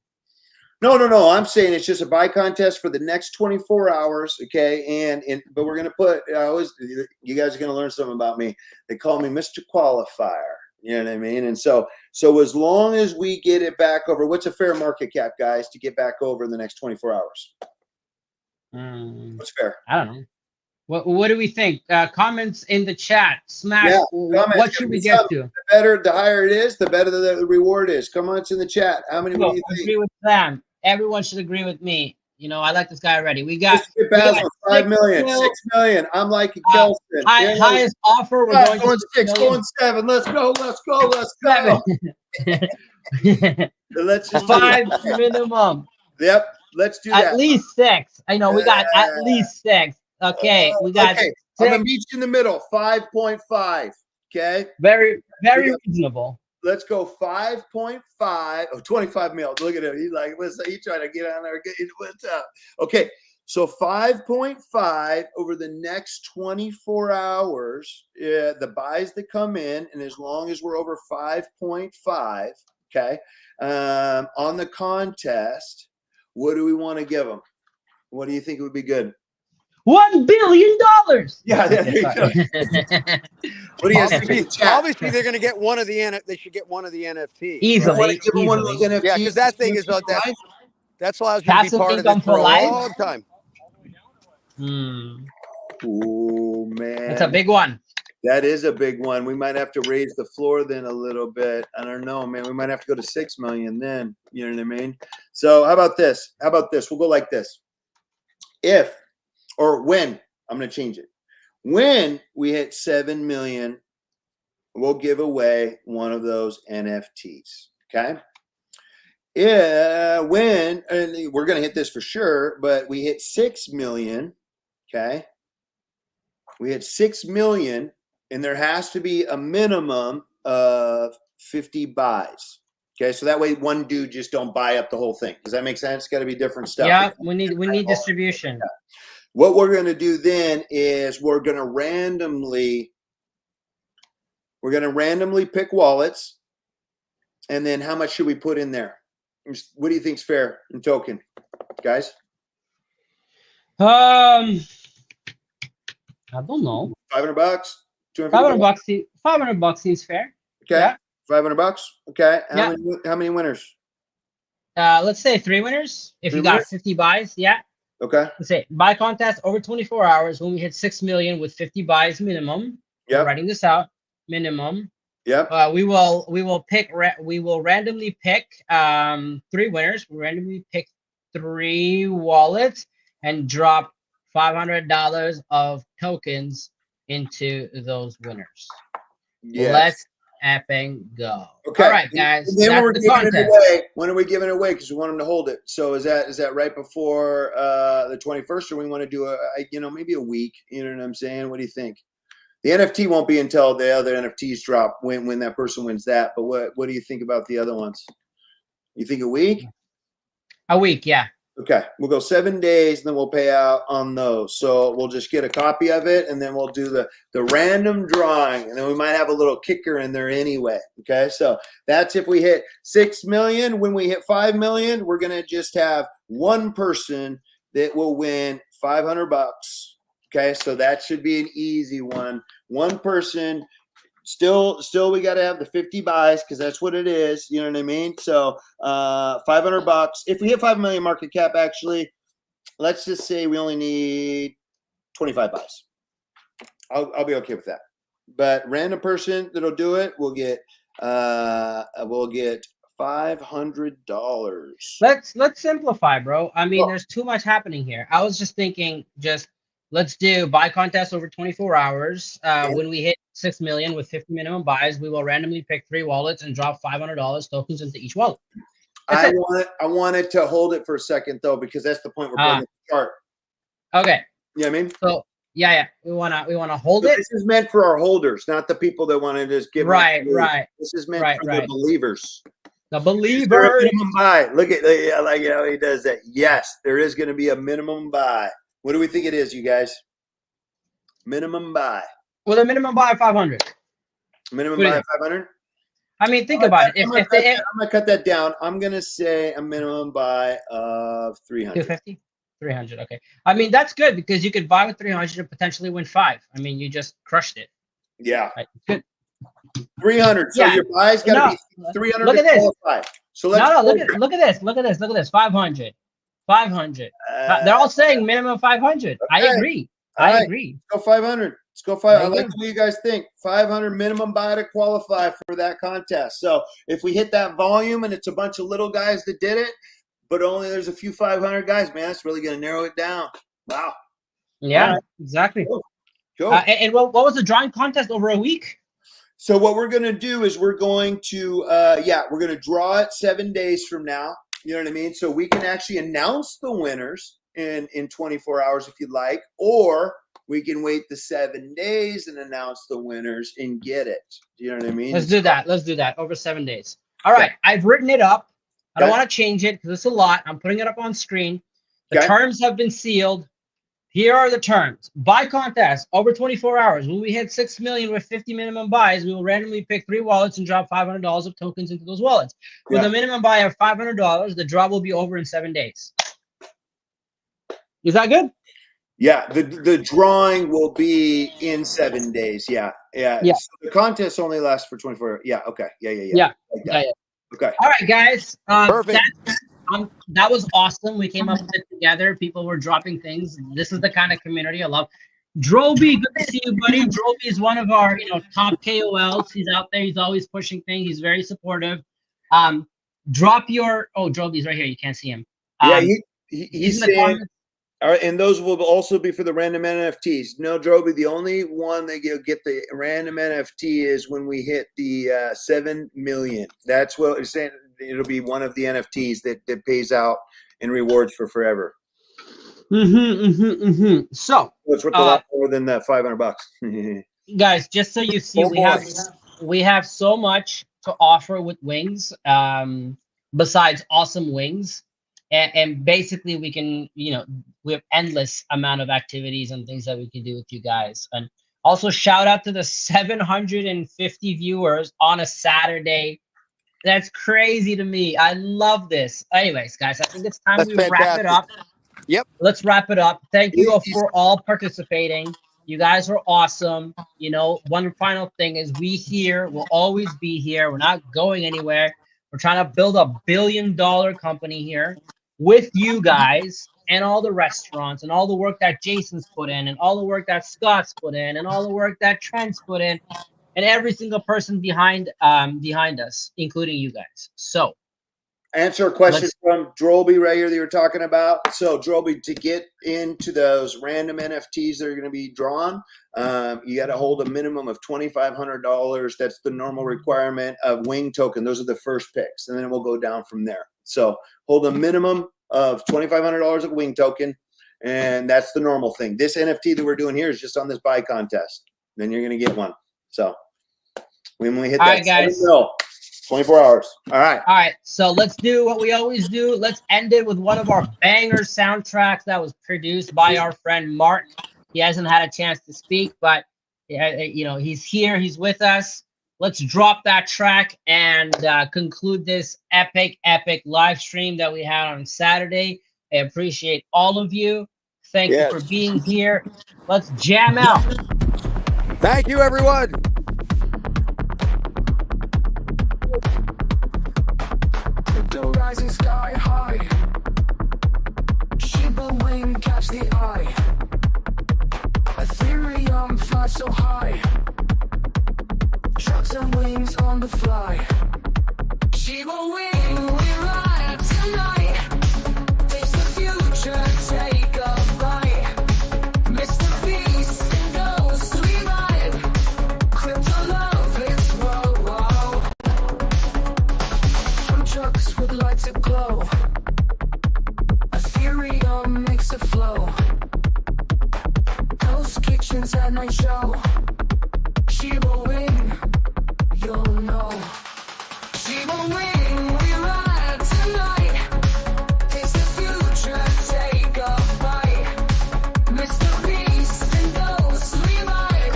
No. I'm saying it's just a buy contest for the next 24 hours. Okay. But we're going to put, you guys are going to learn something about me. They call me Mr. Qualifier. You know what I mean? And so as long as we get it back over, what's a fair market cap, guys, to get back over in the next 24 hours? What's fair? I don't know. What do we think? Comments in the chat. Smash. Yeah, what should we get to? The higher it is, the better the reward is. Comments in the chat. How many do you think? Agree with Sam. Everyone should agree with me. You know, I like this guy already. We got Basil, 5 million, 6 million. I'm liking Kelson. Highest offer. We're going going to 6, going 7. Let's go. 7. Let's just 5 minimum. Yep. Let's do that. At least 6. I know we got at least 6. Okay, we got. Okay, I'm gonna meet you in the middle. 5.5. Okay. Very reasonable. Let's go 5.5. Oh, 25 mil. Look at him. He's like, he trying to get on there. What's up? Okay. So 5.5 over the next 24 hours. The buys that come in, and as long as we're over 5.5, okay, on the contest, what do we want to give them? What do you think would be good? $1 billion. Yeah, there you go. What do you think? Obviously, they're going to get one of the They should get one of the NFTs. Easily. Give them one of those NFTs. Yeah, because that thing is that's allows you to be Passive part of income it for for a life? long time. Oh man, That's a big one. That is a big one. We might have to raise the floor then a little bit. I don't know, man. We might have to go to 6 million then. You know what I mean? So how about this? We'll go like this. When, I'm going to change it. When we hit 7 million, we'll give away one of those NFTs. Okay. Yeah. And we're going to hit this for sure, but we hit 6 million. Okay. We hit 6 million, and there has to be a minimum of 50 buys. Okay. So that way one dude just don't buy up the whole thing. Does that make sense? It's got to be different stuff. Yeah. We need distribution. Yeah. What we're going to do then is we're going to randomly pick wallets, and then how much should we put in there? What do you think's fair in token, guys? I don't know. $500, $250. $500 seems fair. Okay, yeah. $500. Okay, Yeah. How many winners? Let's say 3 winners. If you got 50 buys, yeah. Okay. Let's say buy contest over 24 hours when we hit 6 million with 50 buys minimum. Yeah. Writing this out, minimum. Yep. We will randomly pick 3 winners. We randomly pick 3 wallets and drop $500 of tokens into those winners. Yes. Let's effing go. Okay. All right, guys. And then that's when the we're giving contest. it away, when are we giving it away? Because we want them to hold it. So is that right before the 21st, or we want to do maybe a week? You know what I'm saying? What do you think? The NFT won't be until the other NFTs drop when that person wins that. But what do you think about the other ones? You think a week? A week, yeah. Okay, we'll go 7 days, and then we'll pay out on those. So we'll just get a copy of it, and then we'll do the random drawing, and then we might have a little kicker in there anyway. Okay, so that's if we hit 6 million. When we hit 5 million, we're gonna just have one person that will win $500. Okay, so that should be an easy one. One person. Still, we got to have the 50 buys because that's what it is. You know what I mean? So, $500. If we hit 5 million market cap, actually, let's just say we only need 25 buys. I'll be okay with that. But random person that'll do it will get $500. Let's simplify, bro. I mean, there's too much happening here. I was just thinking, let's do buy contest over 24 hours. When we hit 6 million with 50 minimum buys, we will randomly pick 3 wallets and drop $500 tokens into each wallet. I want it to hold it for a second though, because that's the point we're putting the chart. Okay. You know what I mean? So yeah, we wanna hold So it. this is meant for our holders, not the people that want to just give. Right. This is meant for the believers. The Is there a believer. minimum buy? Look at, I like how he does that. Yes, there is going to be a minimum buy. What do we think it is, you guys? Minimum buy. With a minimum buy of 500. Minimum What do buy you of 500. I mean, think about it. I'm gonna cut that down. I'm gonna say a minimum buy of 300. 250, 300. Okay. I mean, that's good because you could buy with 300 and potentially win 5. I mean, you just crushed it. Yeah. Right. Good. 300. So Yeah. your buy's got to be 300. Look at this. Qualify. So let's No, look at this. Look at this. 500. 500. They're all saying minimum 500. I okay. agree. All I right. agree. Let's go 500. Let's go 500. I There you like go. what you guys think. 500 minimum buy to qualify for that contest. So if we hit that volume and it's a bunch of little guys that did it, but only there's a few 500 guys, man, that's really going to narrow it down. Wow. Yeah, right. exactly. Cool. And what was the drawing contest over a week? So what we're going to do is we're going to, we're going to draw it 7 days from now. You know what I mean? So we can actually announce the winners in 24 hours if you'd like, or we can wait the 7 days and announce the winners and get it. Do you know what I mean? Let's do that. Let's do that over 7 days. All right. I've written it up. I don't Okay. want to change it because it's a lot. I'm putting it up on screen. The Okay. terms have been sealed. Here are the terms. Buy contest over 24 hours. When we hit 6 million with 50 minimum buys, we will randomly pick 3 wallets and drop $500 of tokens into those wallets. With Yeah. a minimum buy of $500, the draw will be over in 7 days. Is that good? Yeah, the drawing will be in 7 days. Yeah. Yeah. So the contest only lasts for 24. Yeah. Okay. Yeah. Yeah. Like that. Yeah. Okay. All right, guys. Perfect. That was awesome. We came up with it together. People were dropping things. This is the kind of community I love. Droby, good to see you, buddy. Droby is one of our, top KOLs. He's out there. He's always pushing things. He's very supportive. Drop your. Oh, Droby's right here. You can't see him. Yeah. He's He's in the saying. comments. All right, and those will also be for the random NFTs. No, Droby, the only one that you'll get the random NFT is when we hit the 7 million. That's what it's saying. It'll be one of the NFTs that pays out in rewards for forever. So, So it's worth a lot more than that $500. guys, just so you see, we have so much to offer with Wings. Besides awesome wings. And basically we can, we have endless amount of activities and things that we can do with you guys. And also shout out to the 750 viewers on a Saturday. That's crazy to me. I love this. Anyways, guys, I think it's time That's we wrap fantastic. it up. Yep. Let's wrap it up. Thank you for all participating. You guys are awesome. One final thing is we'll always be here. We're not going anywhere. We're trying to build $1 billion company here with you guys and all the restaurants and all the work that Jason's put in and all the work that Scott's put in and all the work that Trent's put in and every single person behind us, including you guys. So Answer a question from Droby right here that you were talking about. So Droby, to get into those random NFTs that are going to be drawn, you got to hold a minimum of $2,500. That's the normal requirement of Wing token. Those are the first picks, and then we'll go down from there. So hold a minimum of $2,500 of Wing token, and that's the normal thing. This NFT that we're doing here is just on this buy contest. Then you're going to get one. So when we hit All that right, guys. 24 hours. All right. All right, so let's do what we always do. Let's end it with one of our banger soundtracks that was produced by our friend Mark. He hasn't had a chance to speak, but he's here. He's with us. Let's drop that track and conclude this epic live stream that we had on Saturday. I appreciate all of you. Thank you for being here. Let's jam out. Thank you, everyone. The rising sky high. Shiba wing catch the eye. Ethereum fly so high. Trucks and wings on the fly. Shiba wing, we ride tonight. Face the future, take a flight. Mr. Beast and Ghost, we ride. Crypto love, it's whoa, whoa. I'm trying trucks with lights that glow. Ethereum makes it flow. Ghost kitchens at night show. She will win, you'll know. She will win, we ride tonight. Taste the future, take a bite. Mr. Beast and Ghost, we ride.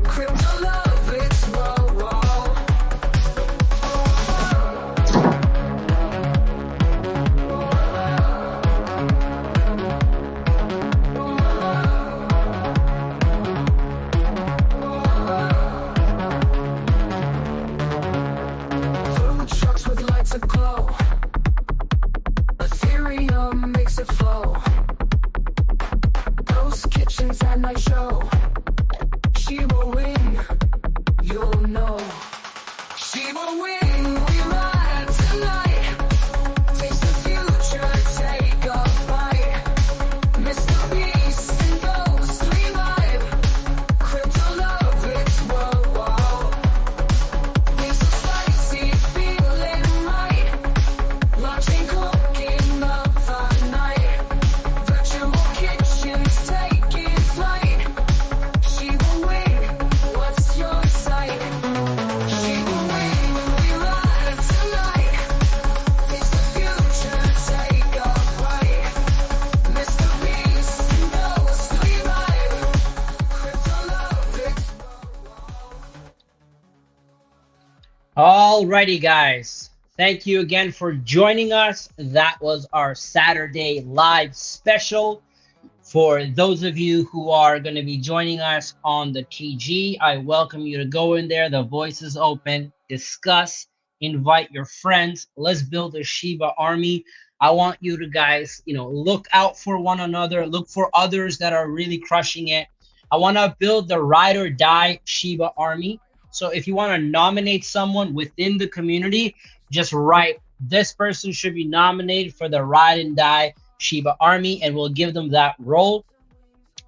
Crypto love, it's raw, raw. Food trucks with lights that glow. Ethereum makes it flow. Ghost kitchens at night show. She will win, you'll know. She will win, we ride tonight. Taste the future, take a bite. Mr. Beast and Ghost, we ride. Crypto love, it's worldwide. It's so spicy, feeling right. Launching cooking up the night. Virtual kitchens taking flight. She will win, what's your sight? She will win, we ride tonight. It's the future, take a bite. Mr. Beast and Ghost, we ride. Crypto love, it's Alrighty, guys. Thank you again for joining us. That was our Saturday live special. For those of you who are going to be joining us on the TG, I welcome you to go in there. The voice is open. Discuss. Invite your friends. Let's build a Shiba army. I want you to guys, look out for one another. Look for others that are really crushing it. I want to build the ride or die Shiba army. So if you want to nominate someone within the community, just write, this person should be nominated for the ride and die Shiba army, and we'll give them that role.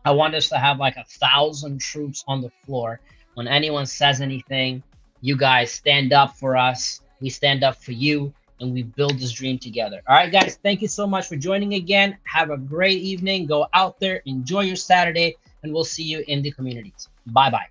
I want us to have like 1,000 troops on the floor. When anyone says anything, you guys stand up for us. We stand up for you, and we build this dream together. All right, guys, thank you so much for joining again. Have a great evening. Go out there, enjoy your Saturday, and we'll see you in the communities. Bye-bye.